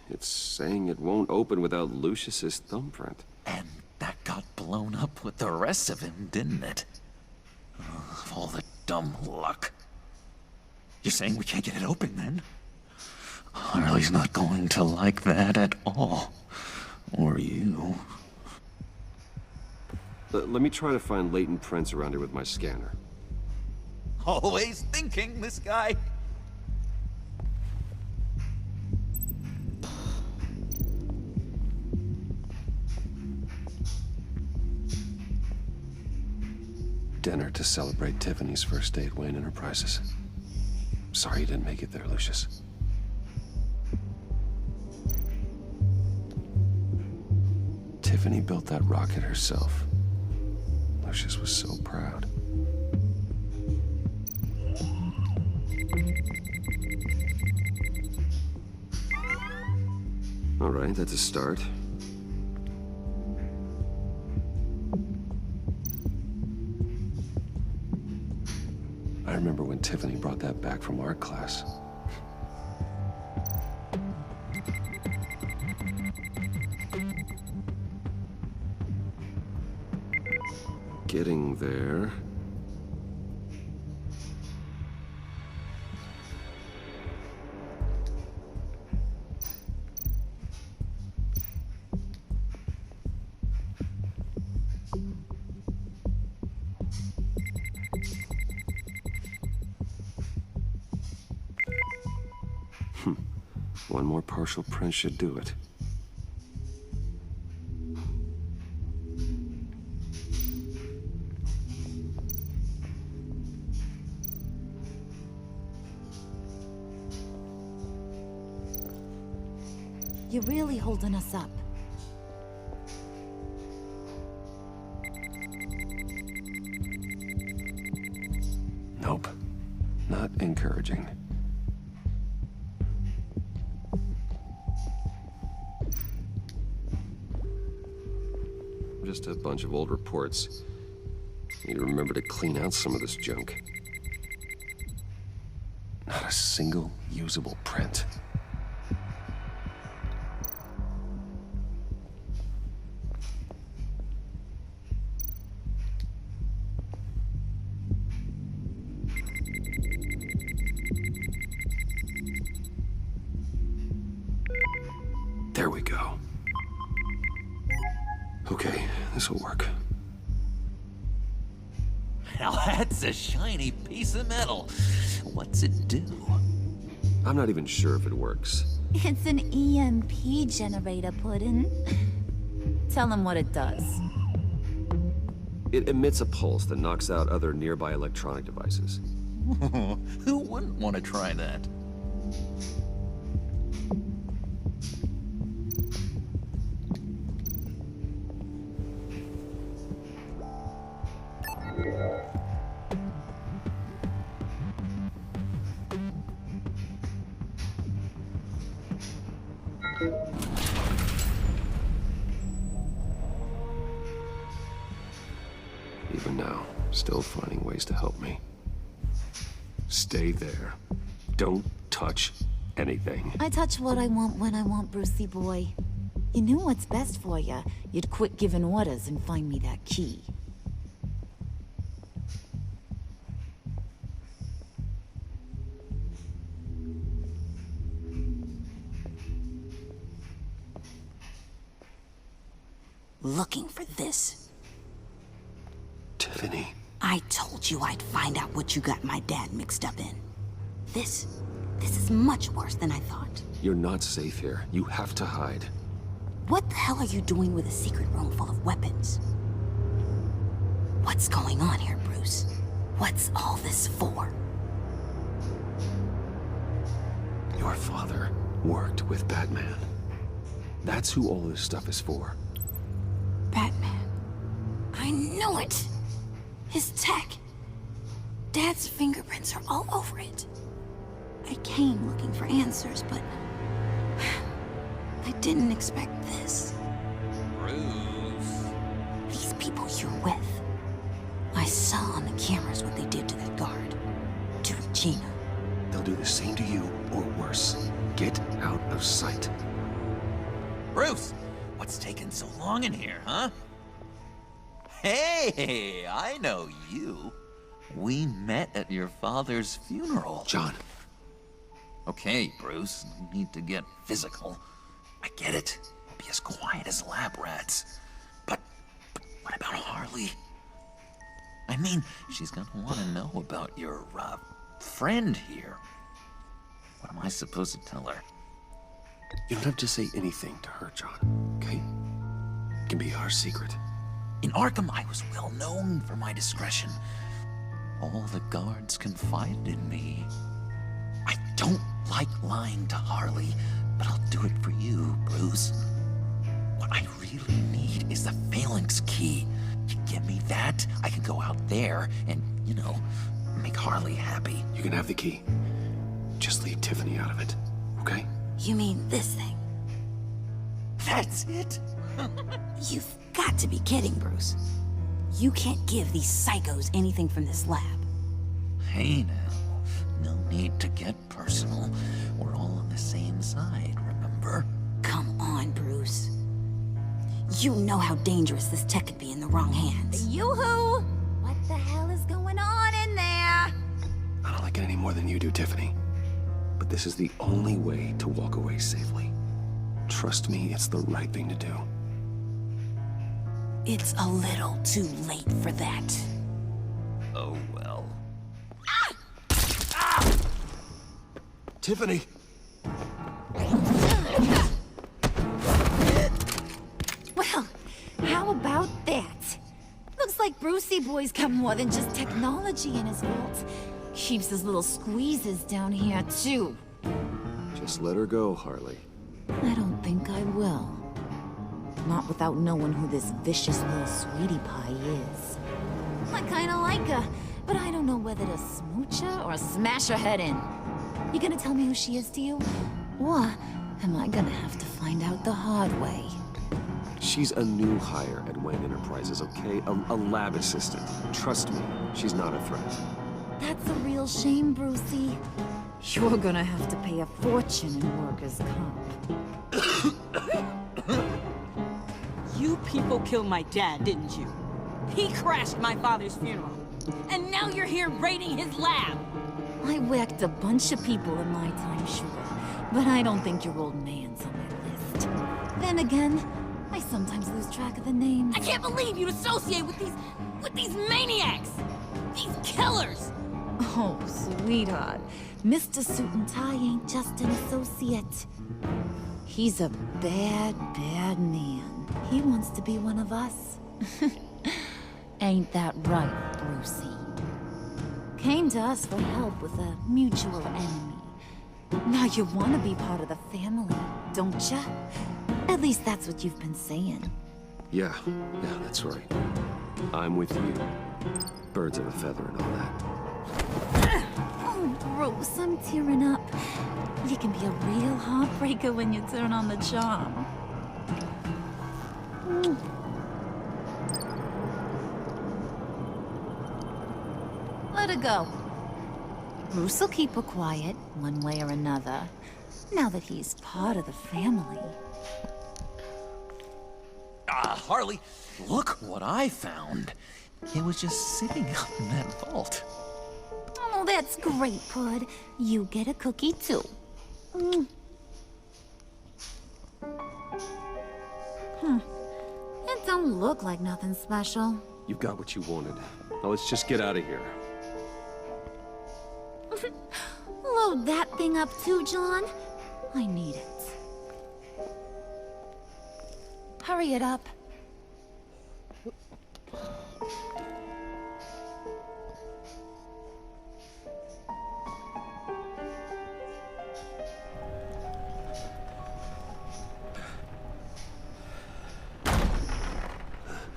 It's saying it won't open without Lucius's thumbprint. And that got blown up with the rest of him, didn't it? All the dumb luck. You're saying we can't get it open, then? Harley's not going to like that at all. Or you. Let me try to find latent prints around here with my scanner. Always thinking, this guy. Dinner to celebrate Tiffany's first day at Wayne Enterprises. Sorry you didn't make it there, Lucius. Tiffany built that rocket herself. Lucius was so proud. All right, that's a start. I remember when Tiffany brought that back from art class. Getting there. One more partial print should do it. You're really holding us up. Nope. Not encouraging. Just a bunch of old reports. Need to remember to clean out some of this junk. Not a single usable print. There we go. Okay, this'll work. Now that's a shiny piece of metal. What's it do? I'm not even sure if it works. It's an EMP generator, Puddin'. Tell them what it does. It emits a pulse that knocks out other nearby electronic devices. Who wouldn't want to try that? Even now, still finding ways to help me. Stay there. Don't touch anything. I touch what I want when I want, Brucey boy. You knew what's best for you. You'd quit giving orders and find me that key. Looking for this. Tiffany. I told you I'd find out what you got my dad mixed up in. This is much worse than I thought. You're not safe here. You have to hide. What the hell are you doing with a secret room full of weapons? What's going on here, Bruce? What's all this for? Your father worked with Batman. That's who all this stuff is for. Batman. I knew it! His tech. Dad's fingerprints are all over it. I came looking for answers, but I didn't expect this. Bruce. These people you're with. I saw on the cameras what they did to that guard. To Regina. They'll do the same to you, or worse. Get out of sight. Bruce, what's taking so long in here, huh? Hey, I know you. We met at your father's funeral. John. Okay, Bruce, no need to get physical. I get it. Be as quiet as lab rats. But what about Harley? I mean, she's gonna want to know about your, friend here. What am I supposed to tell her? You don't have to say anything to her, John, okay? It can be our secret. In Arkham, I was well known for my discretion. All the guards confided in me. I don't like lying to Harley, but I'll do it for you, Bruce. What I really need is the Phalanx key. You give me that, I can go out there and, you know, make Harley happy. You can have the key. Just leave Tiffany out of it, okay? You mean this thing? That's it? You've got to be kidding, Bruce. You can't give these psychos anything from this lab. Hey now, no need to get personal. We're all on the same side, remember? Come on, Bruce. You know how dangerous this tech could be in the wrong hands. Yoo-hoo! What the hell is going on in there? I don't like it any more than you do, Tiffany. But this is the only way to walk away safely. Trust me, it's the right thing to do. It's a little too late for that. Oh well. Tiffany! Well, how about that? Looks like Brucey Boy's got more than just technology in his vault. Keeps his little squeezes down here, too. Just let her go, Harley. I don't think I will. Not without knowing who this vicious little sweetie pie is. I kinda like her, but I don't know whether to smooch her or smash her head in. You gonna tell me who she is to you? Or am I gonna have to find out the hard way? She's a new hire at Wayne Enterprises, okay? A lab assistant. Trust me, she's not a threat. That's a real shame, Brucey. You're gonna have to pay a fortune in workers' comp. You people killed my dad, didn't you? He crashed my father's funeral. And now you're here raiding his lab. I whacked a bunch of people in my time, sure. But I don't think your old man's on my list. Then again, I sometimes lose track of the names. I can't believe you'd associate with these maniacs! These killers! Oh, sweetheart. Mr. Suit and Tie ain't just an associate. He's a bad, bad man. He wants to be one of us. Ain't that right, Brucey? Came to us for help with a mutual enemy. Now you want to be part of the family, don't ya? At least that's what you've been saying. Yeah, that's right. I'm with you. Birds of a feather and all that. Oh, Bruce, I'm tearing up. You can be a real heartbreaker when you turn on the charm. Let her go. Bruce will keep her quiet, one way or another, now that he's part of the family. Harley, look what I found. It was just sitting up in that vault. Oh, that's great, Pud. You get a cookie, too. Mm. It don't look like nothing special. You got what you wanted. Now let's just get out of here. Load that thing up too, John. I need it. Hurry it up.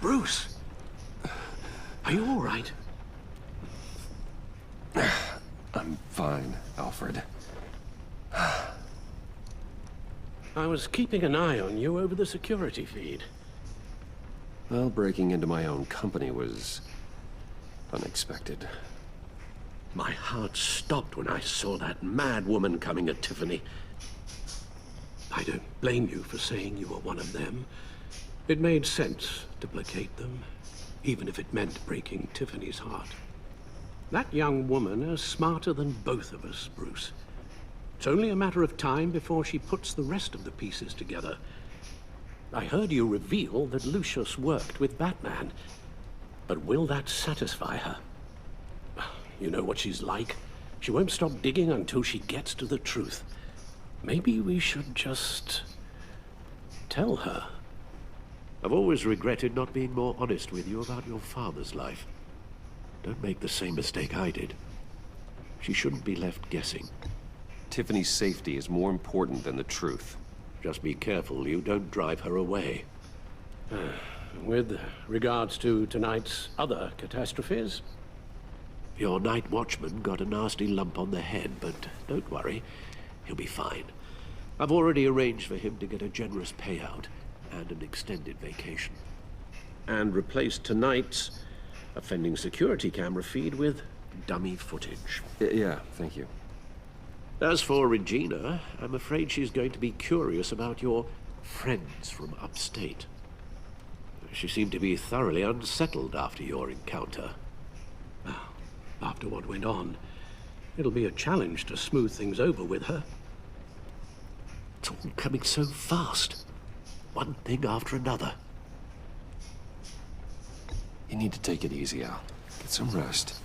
Bruce! Are you all right? I'm fine, Alfred. I was keeping an eye on you over the security feed. Well, breaking into my own company was unexpected. My heart stopped when I saw that mad woman coming at Tiffany. I don't blame you for saying you were one of them. It made sense to placate them, even if it meant breaking Tiffany's heart. That young woman is smarter than both of us, Bruce. It's only a matter of time before she puts the rest of the pieces together. I heard you reveal that Lucius worked with Batman. But will that satisfy her? You know what she's like. She won't stop digging until she gets to the truth. Maybe we should just tell her. I've always regretted not being more honest with you about your father's life. Don't make the same mistake I did. She shouldn't be left guessing. Tiffany's safety is more important than the truth. Just be careful you don't drive her away. With regards to tonight's other catastrophes, your night watchman got a nasty lump on the head, but don't worry, he'll be fine. I've already arranged for him to get a generous payout and an extended vacation. And replaced tonight's offending security camera feed with dummy footage. Yeah, thank you. As for Regina, I'm afraid she's going to be curious about your friends from upstate. She seemed to be thoroughly unsettled after your encounter. After what went on, it'll be a challenge to smooth things over with her. It's all coming so fast. One thing after another. You need to take it easy, Al. Get some rest.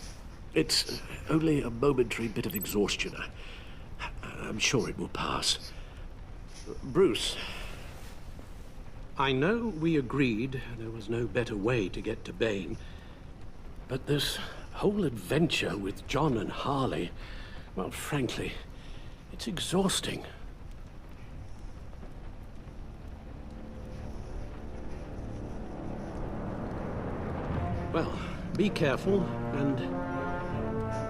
It's only a momentary bit of exhaustion. I'm sure it will pass. Bruce, I know we agreed there was no better way to get to Bane, but this whole adventure with John and Harley, well, frankly, it's exhausting. Well, be careful and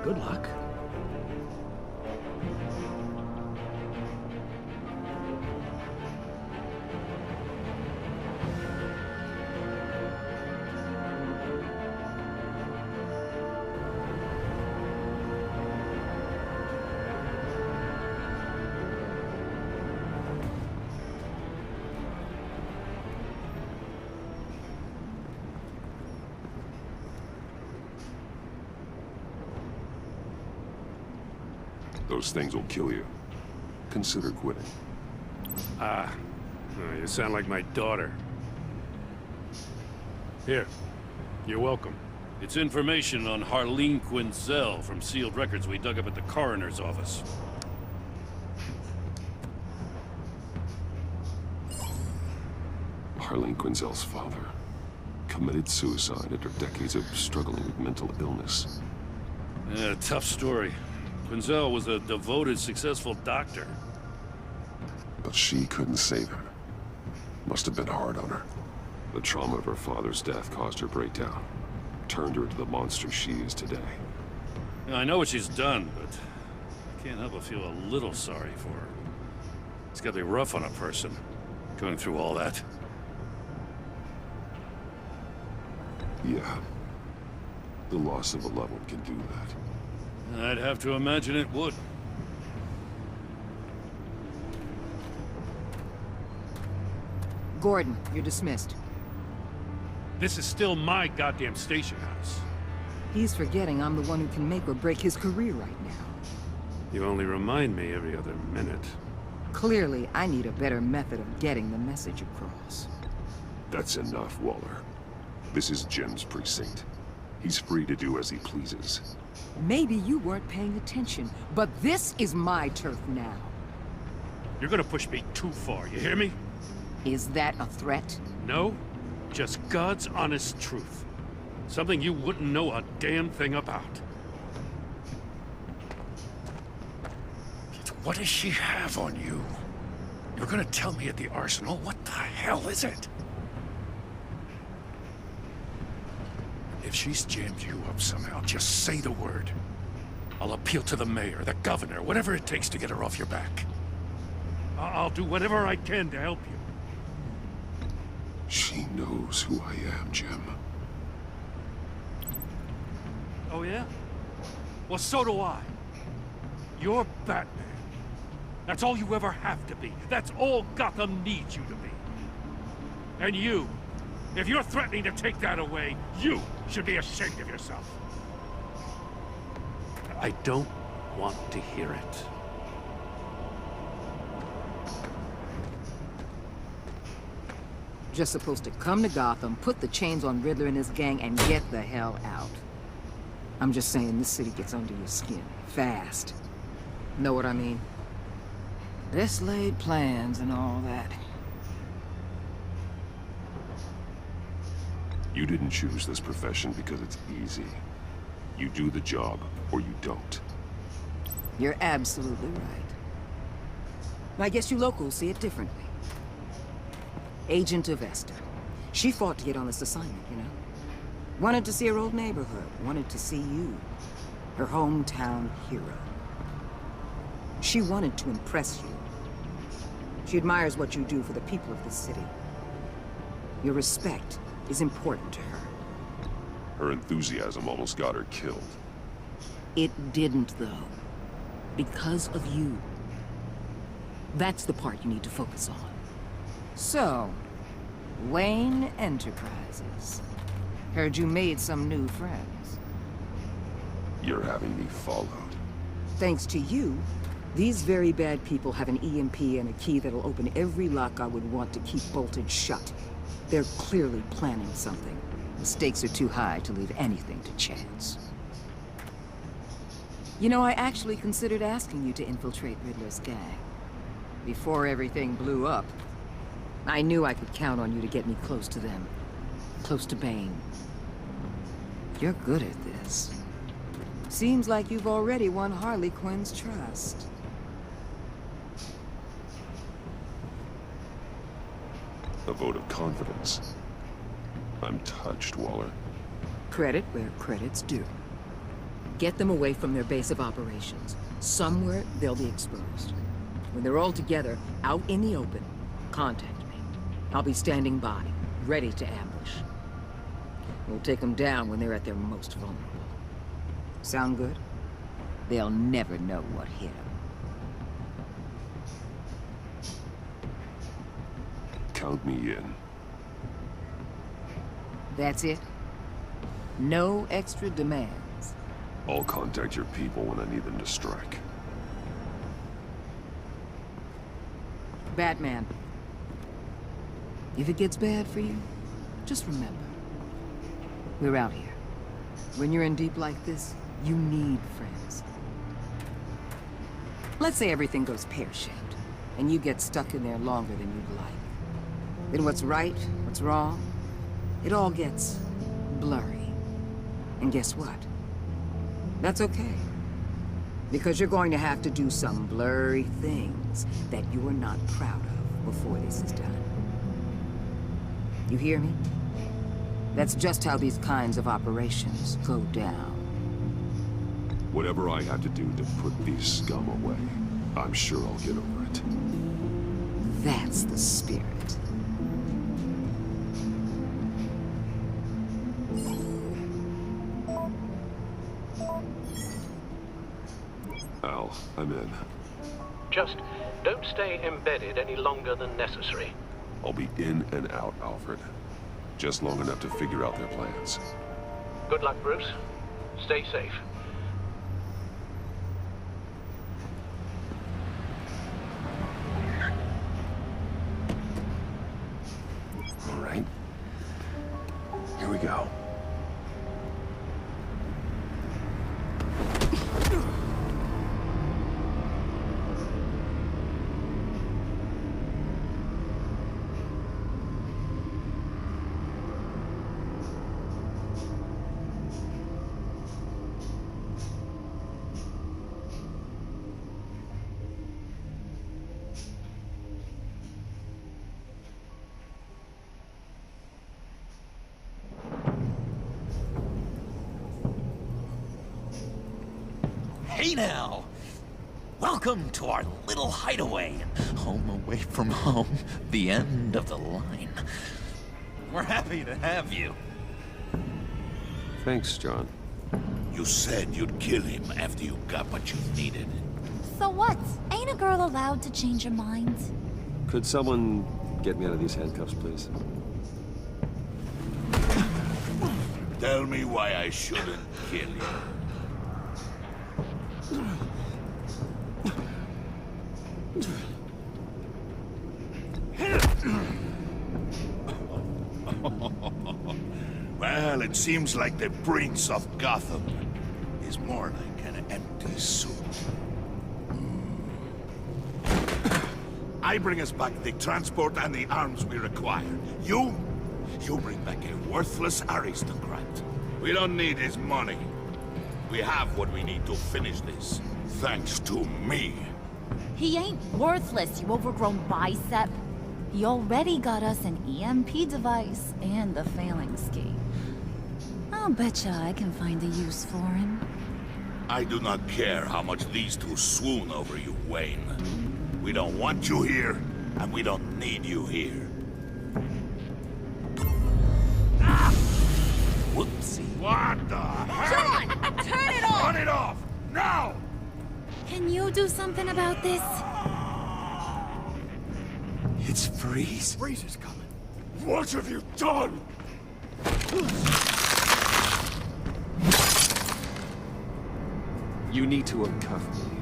good luck. Those things will kill you. Consider quitting. You sound like my daughter. Here, you're welcome. It's information on Harleen Quinzel from sealed records we dug up at the coroner's office. Harleen Quinzel's father committed suicide after decades of struggling with mental illness. Yeah, tough story. Quinzel was a devoted, successful doctor. But she couldn't save him. Must have been hard on her. The trauma of her father's death caused her breakdown. Turned her into the monster she is today. Yeah, I know what she's done, but I can't help but feel a little sorry for her. It's gotta be rough on a person, going through all that. Yeah. The loss of a loved one can do that. I'd have to imagine it would. Gordon, you're dismissed. This is still my goddamn station house. He's forgetting I'm the one who can make or break his career right now. You only remind me every other minute. Clearly, I need a better method of getting the message across. That's enough, Waller. This is Jim's precinct. He's free to do as he pleases. Maybe you weren't paying attention, but this is my turf now. You're gonna push me too far, you hear me? Is that a threat? No, just God's honest truth. Something you wouldn't know a damn thing about. What does she have on you? You're gonna tell me at the arsenal? What the hell is it? If she's jammed you up somehow, just say the word. I'll appeal to the mayor, the governor, whatever it takes to get her off your back. I'll do whatever I can to help you. She knows who I am, Jim. Oh, yeah? Well, so do I. You're Batman. That's all you ever have to be. That's all Gotham needs you to be. And you, if you're threatening to take that away, you should be ashamed of yourself. I don't want to hear it. Just supposed to come to Gotham, put the chains on Riddler and his gang, and get the hell out. I'm just saying this city gets under your skin. Fast. Know what I mean? Best laid plans and all that. You didn't choose this profession because it's easy. You do the job, or you don't. You're absolutely right. I guess you locals see it differently. Agent of Esther. She fought to get on this assignment, you know? Wanted to see her old neighborhood. Wanted to see you. Her hometown hero. She wanted to impress you. She admires what you do for the people of this city. Your respect is important to her. Her enthusiasm almost got her killed. It didn't, though. Because of you. That's the part you need to focus on. So, Wayne Enterprises. Heard you made some new friends. You're having me followed. Thanks to you, these very bad people have an EMP and a key that'll open every lock I would want to keep bolted shut. They're clearly planning something. The stakes are too high to leave anything to chance. You know, I actually considered asking you to infiltrate Riddler's gang. Before everything blew up, I knew I could count on you to get me close to them. Close to Bane. You're good at this. Seems like you've already won Harley Quinn's trust. A vote of confidence. I'm touched, Waller. Credit where credit's due. Get them away from their base of operations. Somewhere they'll be exposed. When they're all together, out in the open, contact me. I'll be standing by, ready to ambush. We'll take them down when they're at their most vulnerable. Sound good? They'll never know what hit them. Count me in. That's it? No extra demands? I'll contact your people when I need them to strike. Batman. If it gets bad for you, just remember. We're out here. When you're in deep like this, you need friends. Let's say everything goes pear-shaped, and you get stuck in there longer than you'd like. Then what's right, what's wrong, it all gets blurry. And guess what? That's okay. Because you're going to have to do some blurry things that you're not proud of before this is done. You hear me? That's just how these kinds of operations go down. Whatever I have to do to put these scum away, I'm sure I'll get over it. That's the spirit. Al, I'm in. Just don't stay embedded any longer than necessary. I'll be in and out, Alfred. Just long enough to figure out their plans. Good luck, Bruce. Stay safe. All right. Here we go. Hey now! Welcome to our little hideaway. Home away from home. The end of the line. We're happy to have you. Thanks, John. You said you'd kill him after you got what you needed. So what? Ain't a girl allowed to change her mind? Could someone get me out of these handcuffs, please? Tell me why I shouldn't kill you. Well, it seems like the Prince of Gotham is more like an empty suit. I bring us back the transport and the arms we require. You bring back a worthless aristocrat. We don't need his money. We have what we need to finish this, thanks to me. He ain't worthless, you overgrown bicep. He already got us an EMP device and the phalanx key. I'll betcha I can find a use for him. I do not care how much these two swoon over you, Wayne. We don't want you here, and we don't need you here. Ah! Whoopsie. What the heck? John! Turn it off! Turn it off! Now! Can you do something about this? It's Freeze. Freeze is coming. What have you done? You need to uncuff me.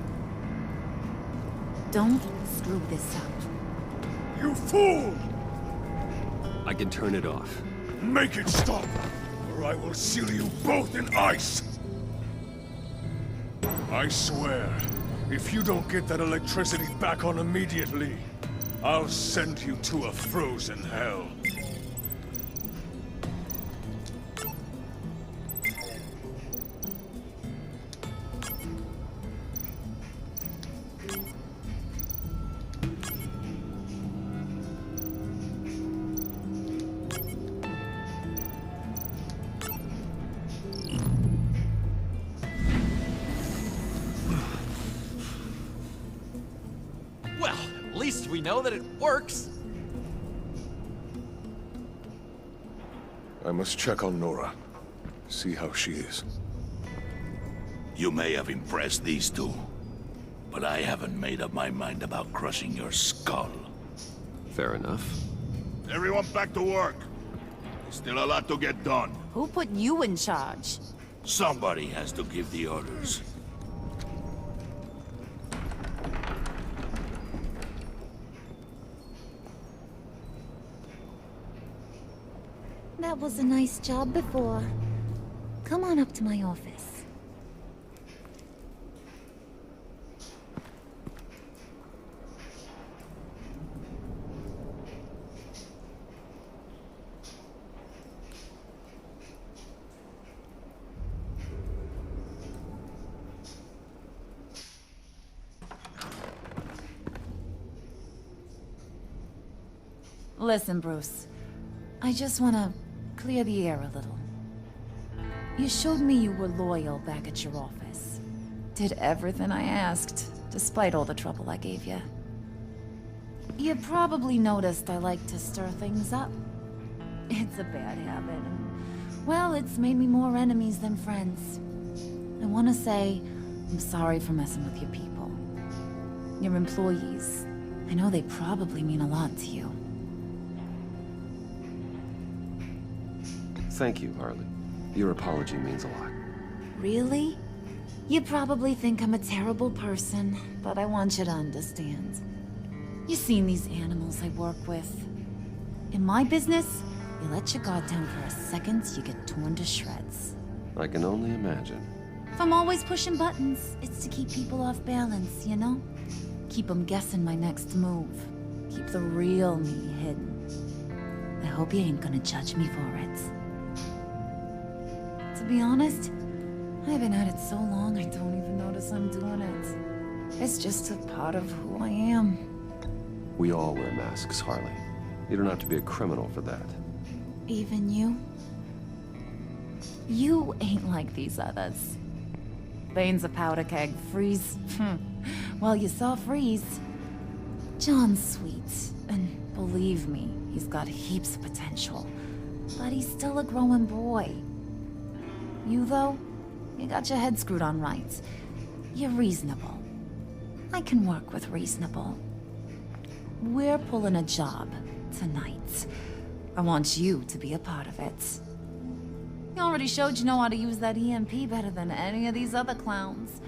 Don't screw this up. You fool! I can turn it off. Make it stop, or I will seal you both in ice! I swear, if you don't get that electricity back on immediately, I'll send you to a frozen hell. Well, at least we know that it works. I must check on Nora. See how she is. You may have impressed these two, but I haven't made up my mind about crushing your skull. Fair enough. Everyone back to work. There's still a lot to get done. Who put you in charge? Somebody has to give the orders. That was a nice job before. Come on up to my office. Listen, Bruce. I just want to clear the air a little. You showed me you were loyal back at your office. Did everything I asked, despite all the trouble I gave you. You probably noticed I like to stir things up. It's a bad habit, and, well, it's made me more enemies than friends. I want to say I'm sorry for messing with your people. Your employees. I know they probably mean a lot to you. Thank you, Harley. Your apology means a lot. Really? You probably think I'm a terrible person, but I want you to understand. You've seen these animals I work with. In my business, you let your guard down for a second, you get torn to shreds. I can only imagine. If I'm always pushing buttons, it's to keep people off balance, you know? Keep them guessing my next move. Keep the real me hidden. I hope you ain't gonna judge me for it. To be honest, I've been at it so long I don't even notice I'm doing it. It's just a part of who I am. We all wear masks, Harley. You don't have to be a criminal for that. Even you? You ain't like these others. Bane's a powder keg. Freeze. Well, you saw Freeze. John's sweet, and believe me, he's got heaps of potential. But he's still a growing boy. You, though, you got your head screwed on right. You're reasonable. I can work with reasonable. We're pulling a job tonight. I want you to be a part of it. You already showed you know how to use that EMP better than any of these other clowns.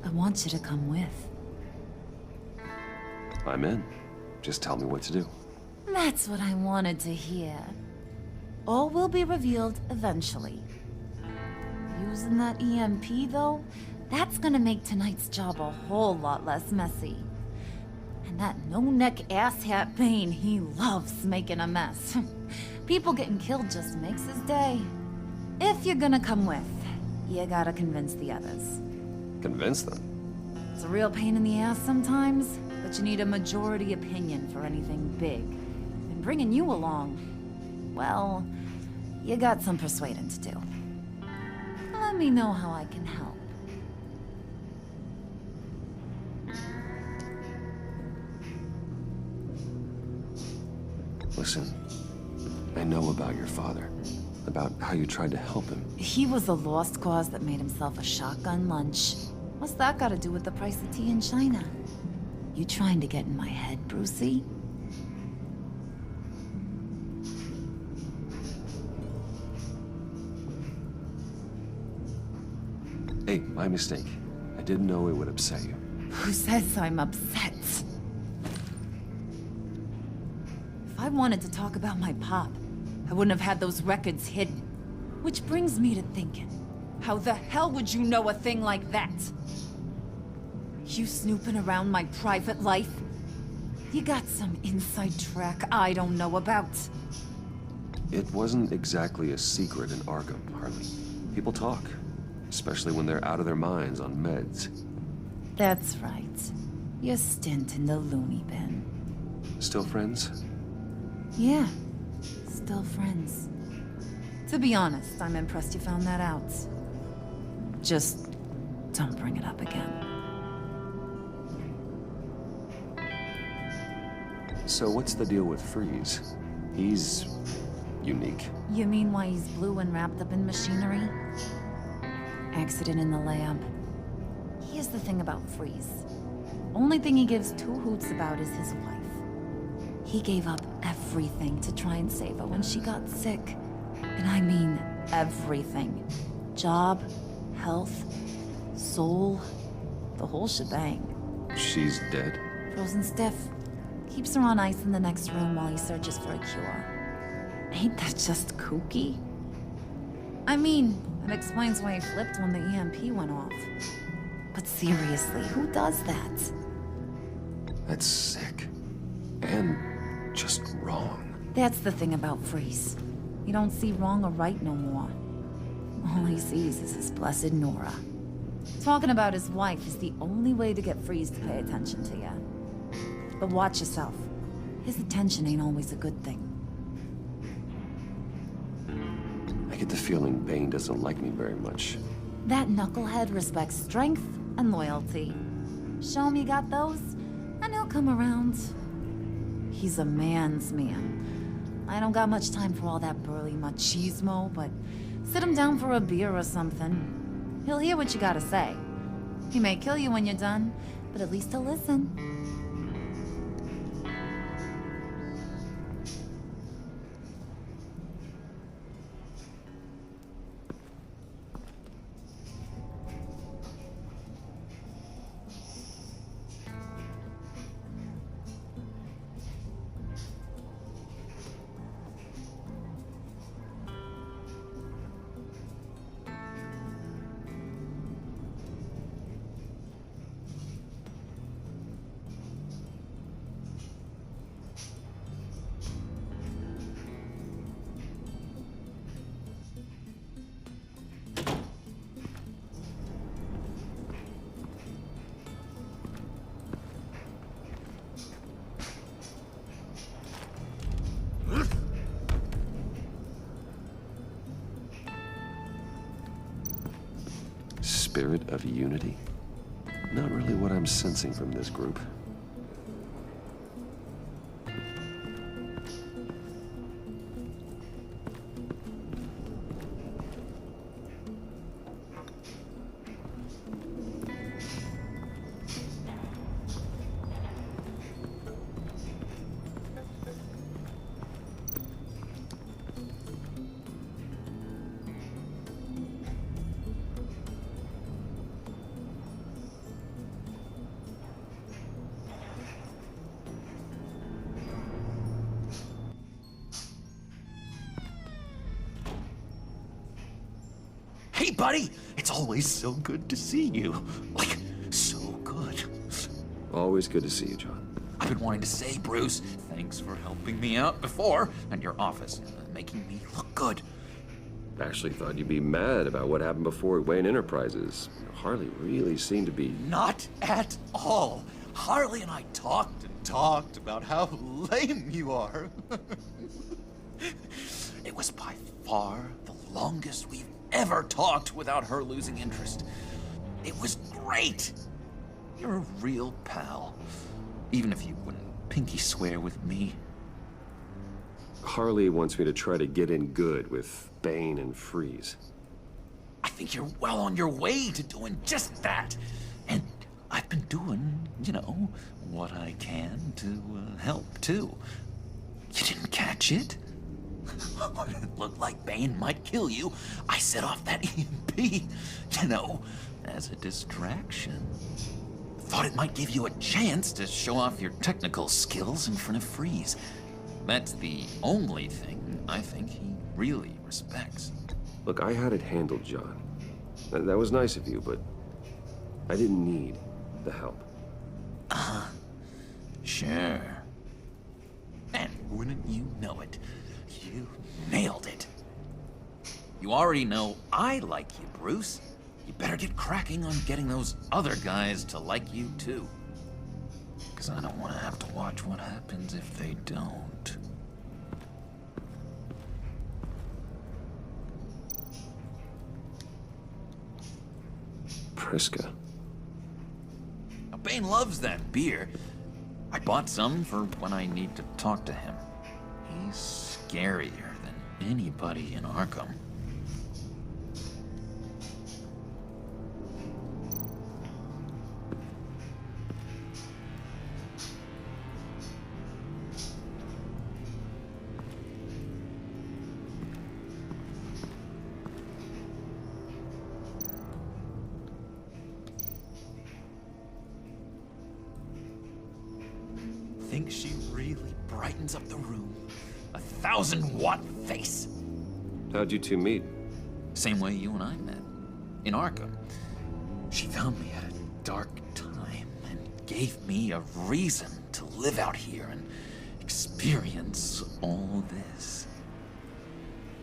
I want you to come with. I'm in. Just tell me what to do. That's what I wanted to hear. All will be revealed eventually. Using that EMP, though, that's gonna make tonight's job a whole lot less messy. And that no-neck asshat Bane, he loves making a mess. People getting killed just makes his day. If you're gonna come with, you gotta convince the others. Convince them? It's a real pain in the ass sometimes, but you need a majority opinion for anything big. And bringing you along, well, you got some persuading to do. Let me know how I can help. Listen, I know about your father. About how you tried to help him. He was a lost cause that made himself a shotgun lunch. What's that got to do with the price of tea in China? You trying to get in my head, Brucey? Hey, my mistake. I didn't know it would upset you. Who says I'm upset? If I wanted to talk about my pop, I wouldn't have had those records hidden. Which brings me to thinking, how the hell would you know a thing like that? You snooping around my private life? You got some inside track I don't know about. It wasn't exactly a secret in Arkham, Harley. People talk, especially when they're out of their minds on meds. That's right. Your stint in the loony bin. Still friends? Yeah. Still friends. To be honest, I'm impressed you found that out. Just don't bring it up again. So what's the deal with Freeze? He's unique. You mean why he's blue and wrapped up in machinery? Accident in the lab. Here's the thing about Freeze. Only thing he gives two hoots about is his wife. He gave up everything to try and save her when she got sick. And I mean everything. Job, health, soul, the whole shebang. She's dead? Frozen stiff. Keeps her on ice in the next room while he searches for a cure. Ain't that just kooky? I mean, it explains why he flipped when the EMP went off. But seriously, who does that? That's sick. And just wrong. That's the thing about Freeze. He don't see wrong or right no more. All he sees is his blessed Nora. Talking about his wife is the only way to get Freeze to pay attention to you. But watch yourself. His attention ain't always a good thing. I get the feeling Bane doesn't like me very much. That knucklehead respects strength and loyalty. Show him you got those, and he'll come around. He's a man's man. I don't got much time for all that burly machismo, but sit him down for a beer or something. He'll hear what you gotta say. He may kill you when you're done, but at least he'll listen. spirit of unity? Not really what I'm sensing from this group. Hey, buddy! It's always so good to see you. Like, so good. Always good to see you, John. I've been wanting to say, Bruce, thanks for helping me out before, and your office, making me look good. Actually thought you'd be mad about what happened before at Wayne Enterprises. Harley really seemed to be... Not at all. Harley and I talked and talked about how lame you are. It was by far the longest we've ever talked without her losing interest. It was great. You're a real pal, even if you wouldn't pinky swear with me. Harley wants me to try to get in good with Bane and Freeze. I think you're well on your way to doing just that. And I've been doing, you know, what I can to help, too. You didn't catch it? When it looked like Bane might kill you, I set off that EMP, you know, as a distraction. Thought it might give you a chance to show off your technical skills in front of Freeze. That's the only thing I think he really respects. Look, I had it handled, John. That was nice of you, but I didn't need the help. Sure. And wouldn't you know it, you nailed it. You already know I like you, Bruce. You better get cracking on getting those other guys to like you, too. Because I don't want to have to watch what happens if they don't. Priska. Now, Bane loves that beer. I bought some for when I need to talk to him. He's scarier than anybody in Arkham. Think she really brightens up the room? 1,000-watt face. How'd you two meet? Same way you and I met. In Arkham. She found me at a dark time and gave me a reason to live out here and experience all this.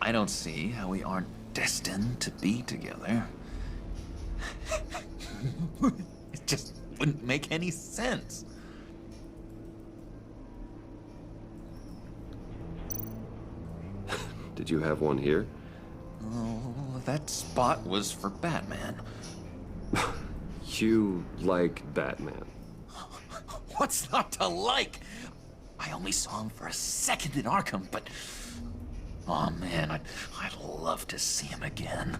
I don't see how we aren't destined to be together. It just wouldn't make any sense. Did you have one here? Oh, that spot was for Batman. You like Batman? What's not to like? I only saw him for a second in Arkham, but... oh man, I'd love to see him again.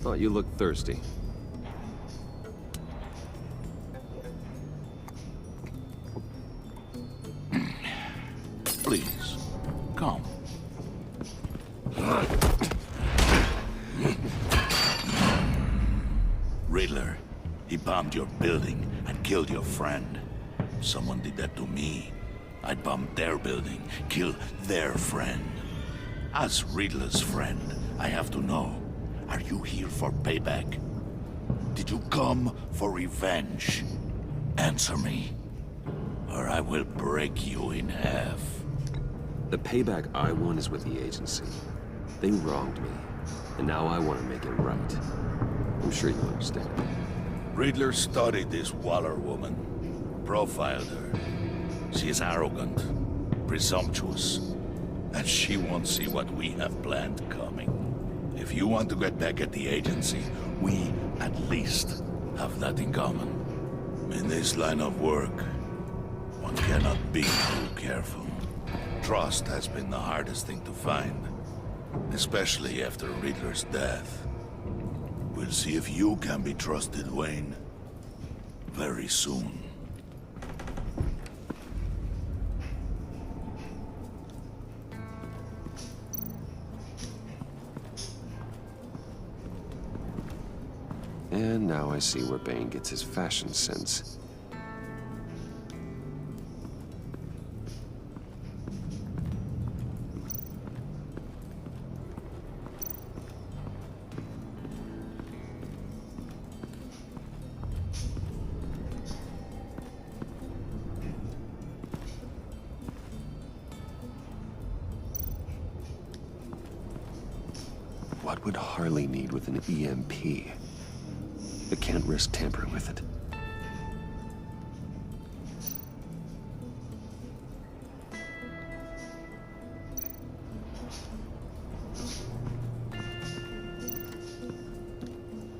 Oh, you look thirsty. Please, come. Riddler, he bombed your building and killed your friend. If someone did that to me, I'd bomb their building, kill their friend. As Riddler's friend, I have to know, are you here for payback? Did you come for revenge? Answer me, or I will break you in half. The payback I want is with the agency. They wronged me, and now I want to make it right. I'm sure you understand. Riddler studied this Waller woman, profiled her. She is arrogant, presumptuous, and she won't see what we have planned coming. If you want to get back at the agency, we at least have that in common. In this line of work, one cannot be too careful. Trust has been the hardest thing to find, especially after Riddler's death. We'll see if you can be trusted, Wayne, very soon. And now I see where Bane gets his fashion sense. What would Harley need with an EMP? I can't risk tampering with it.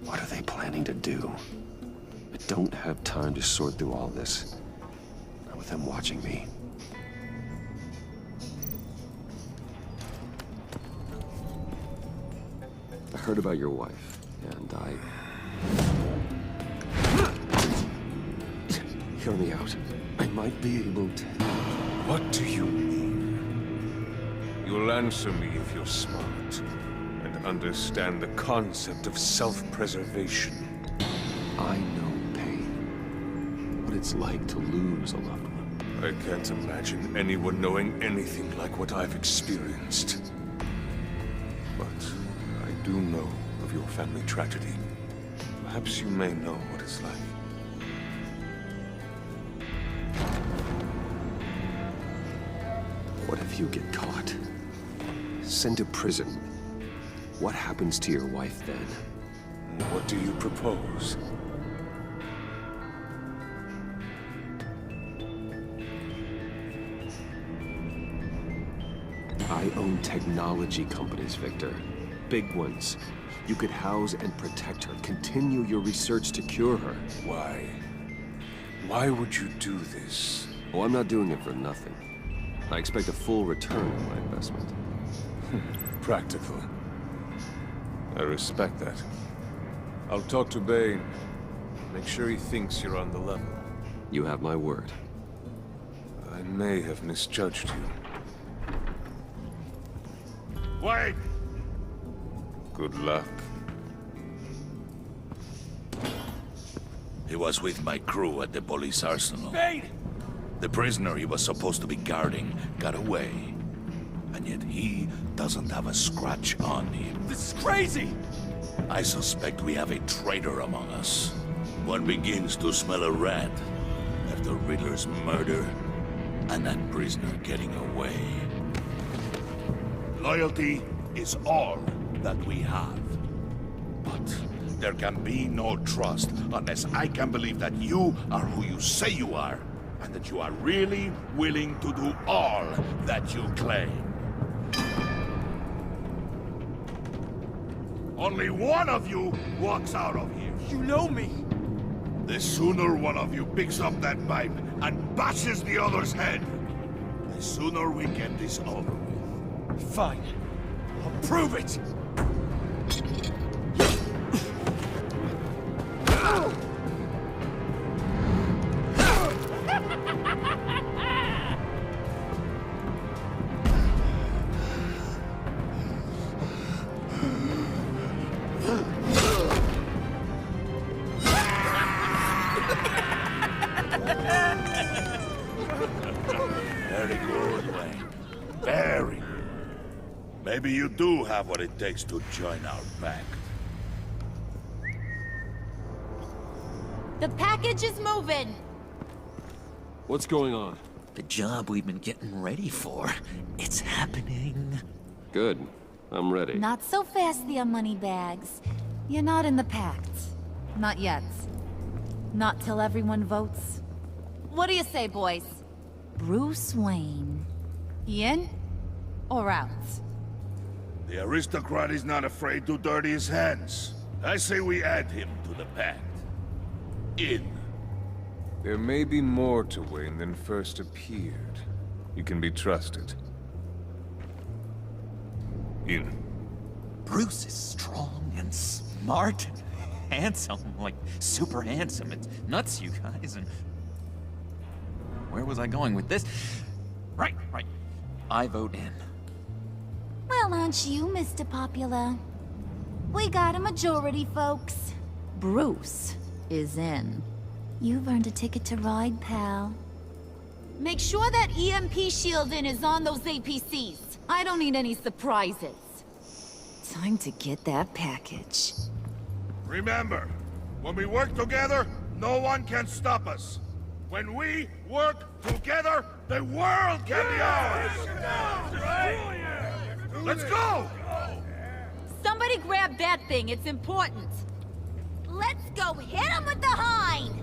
What are they planning to do? I don't have time to sort through all this. Not with them watching me. I heard about your wife, and hear me out. I might be able to... What do you mean? You'll answer me if you're smart and understand the concept of self-preservation. I know pain. What it's like to lose a loved one. I can't imagine anyone knowing anything like what I've experienced. But I do know of your family tragedy. Perhaps you may know what it's like. What if you get caught? Sent to prison? What happens to your wife then? What do you propose? I own technology companies, Victor. Big ones. You could house and protect her. Continue your research to cure her. Why? Why would you do this? Oh, I'm not doing it for nothing. I expect a full return on my investment. Practical. I respect that. I'll talk to Bane. Make sure he thinks you're on the level. You have my word. I may have misjudged you. Wait! Good luck. He was with my crew at the police arsenal. Bane! The prisoner he was supposed to be guarding got away. And yet he doesn't have a scratch on him. This is crazy! I suspect we have a traitor among us. One begins to smell a rat after Riddler's murder and that prisoner getting away. Loyalty is all that we have. But there can be no trust unless I can believe that you are who you say you are, and that you are really willing to do all that you claim. Only one of you walks out of here. You know me. The sooner one of you picks up that pipe and bashes the other's head, the sooner we get this over with. Fine. I'll prove it! Maybe you do have what it takes to join our pact. The package is moving! What's going on? The job we've been getting ready for. It's happening. Good. I'm ready. Not so fast there, Moneybags. You're not in the pact. Not yet. Not till everyone votes. What do you say, boys? Bruce Wayne. In or out? The aristocrat is not afraid to dirty his hands. I say we add him to the pact. In. There may be more to Wayne than first appeared. You can be trusted. In. Bruce is strong and smart and handsome, like super handsome. It's nuts, you guys, and... Where was I going with this? Right. I vote in. Well, aren't you, Mr. Popular? We got a majority, folks. Bruce is in. You've earned a ticket to ride, pal. Make sure that EMP shielding is on those APCs. I don't need any surprises. Time to get that package. Remember, when we work together, no one can stop us. When we work together, the world can be ours! Let's go! Somebody grab that thing, it's important. Let's go hit him with the hind!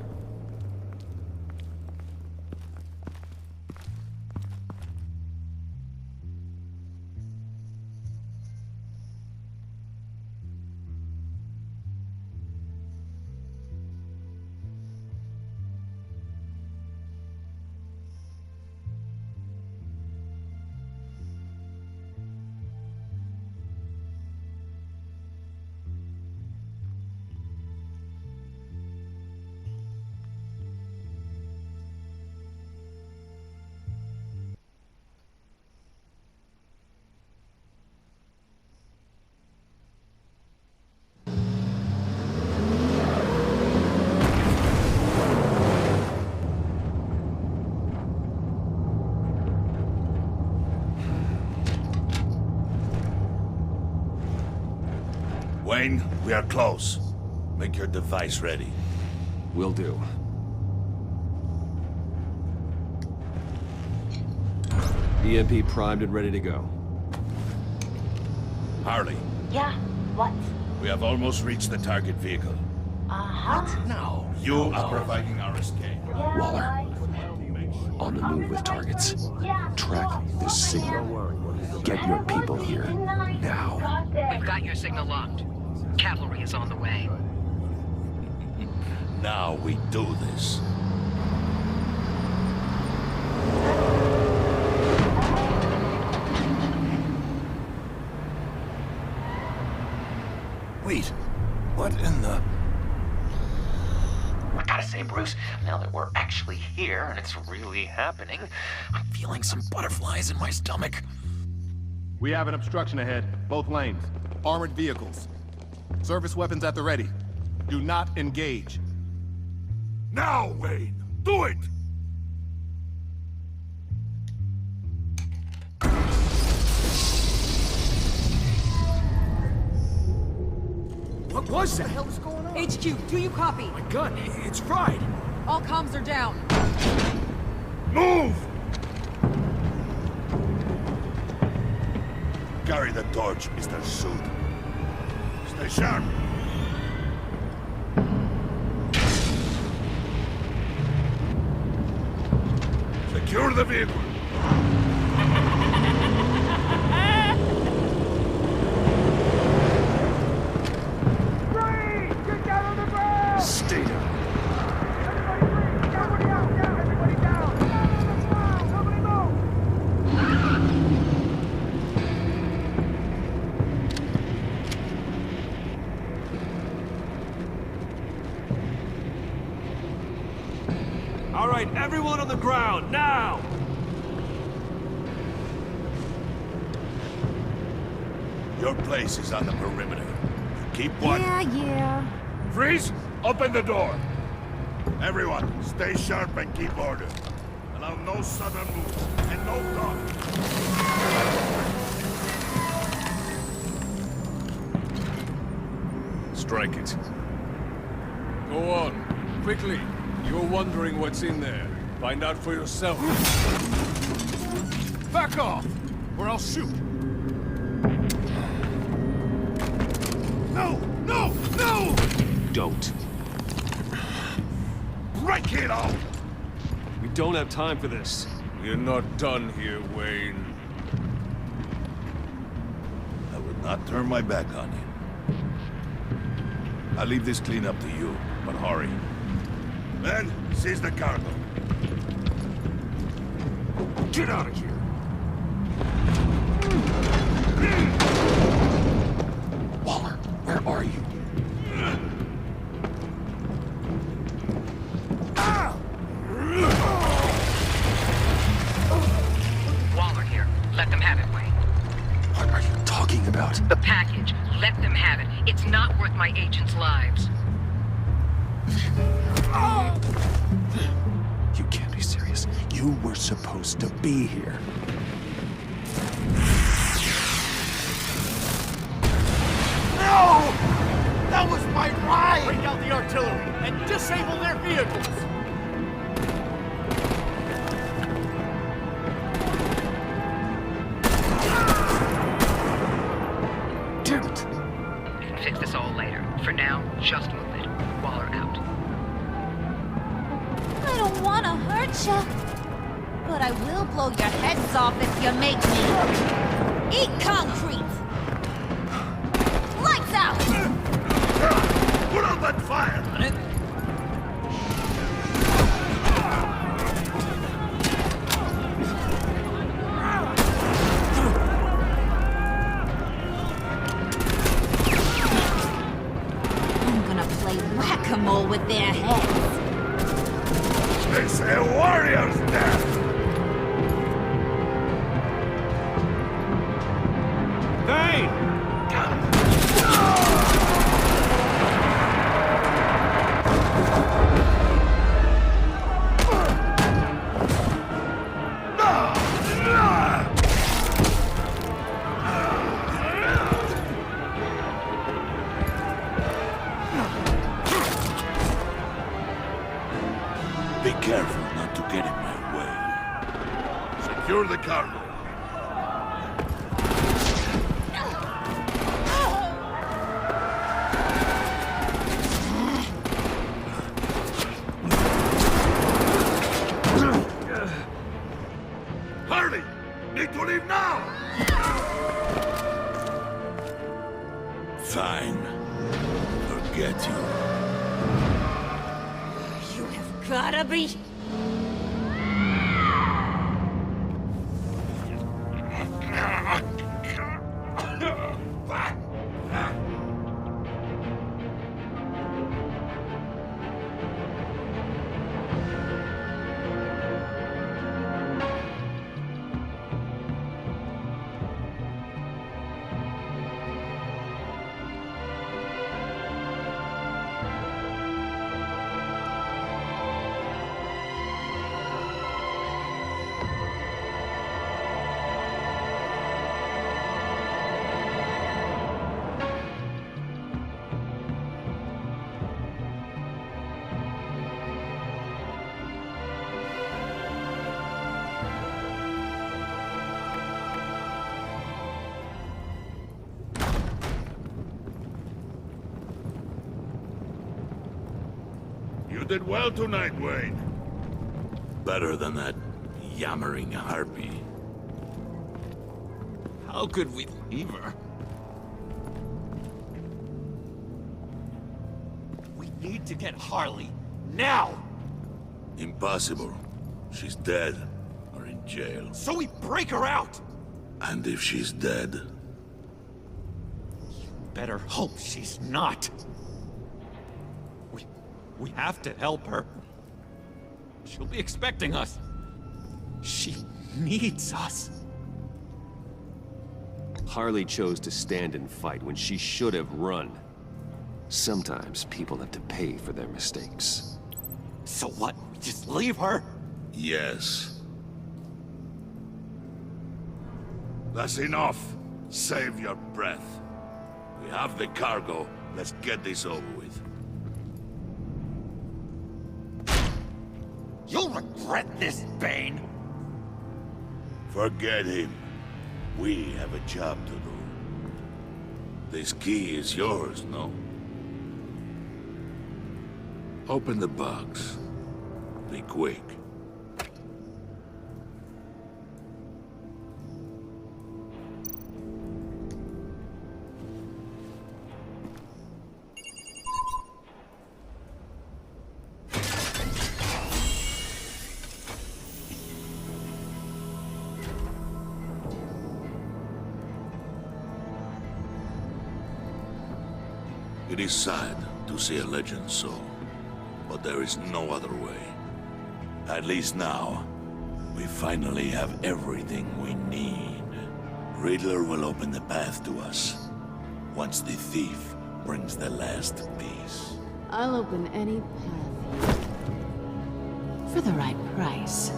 Wayne, we are close. Make your device ready. Will do. EMP primed and ready to go. Harley. Yeah, what? We have almost reached the target vehicle. Uh-huh. No. You are providing our escape. Waller. On the move with targets. Track this signal. Get your people here. Now. We've got your signal locked. Cavalry is on the way. Now we do this. Wait, what in the... I gotta say, Bruce, now that we're actually here and it's really happening, I'm feeling some butterflies in my stomach. We have an obstruction ahead, both lanes. Armored vehicles. Service weapons at the ready. Do not engage. Now, Wayne! Do it! What was that? What the hell is going on? HQ, do you copy? My gun, it's fried. All comms are down. Move! Carry the torch, Mr. Suit. Stay sharp. Secure the vehicle. Stay down. All right, everyone on the ground, now! Your place is on the perimeter. Keep watch. Yeah. Freeze! Open the door! Everyone, stay sharp and keep order. Allow no sudden moves, and no talk. Strike it. Go on. Quickly. You're wondering what's in there. Find out for yourself. Back off, or I'll shoot. No! No! No! Don't. Break it off! We don't have time for this. We're not done here, Wayne. I would not turn my back on you. I'll leave this clean up to you, but hurry. Men, seize the cargo. Get out of here! Waller, where are you? Waller here. Let them have it, Wayne. What are you talking about? The package. Let them have it. It's not worth my agents' lives. You can't be serious. You were supposed to be here. No! That was my ride! Bring out the artillery and disable their vehicles! Damn it! We can fix this all later. For now, just move it. Waller out. I don't want to hurt you, but I will blow your heads off if you make me. Eat concrete! Lights out! Put out that fire! I'm gonna play whack-a-mole with their heads. It's a warrior's death! Be careful not to get in my way. Secure the cargo. Hurry! Need to leave now! Fine. Forget you. You have gotta be... You did well tonight, Wayne. Better than that yammering harpy. How could we leave her? We need to get Harley, now! Impossible. She's dead, or in jail. So we break her out! And if she's dead? Better hope she's not. We have to help her. She'll be expecting us. She needs us. Harley chose to stand and fight when she should have run. Sometimes people have to pay for their mistakes. So what? We just leave her? Yes. That's enough. Save your breath. We have the cargo, Let's get this over with. You'll regret this, Bane! Forget him. We have a job to do. This key is yours, no? Open the box. Be quick. It is sad to see a legend so, but there is no other way. At least now, we finally have everything we need. Riddler will open the path to us, once the thief brings the last piece. I'll open any path for the right price.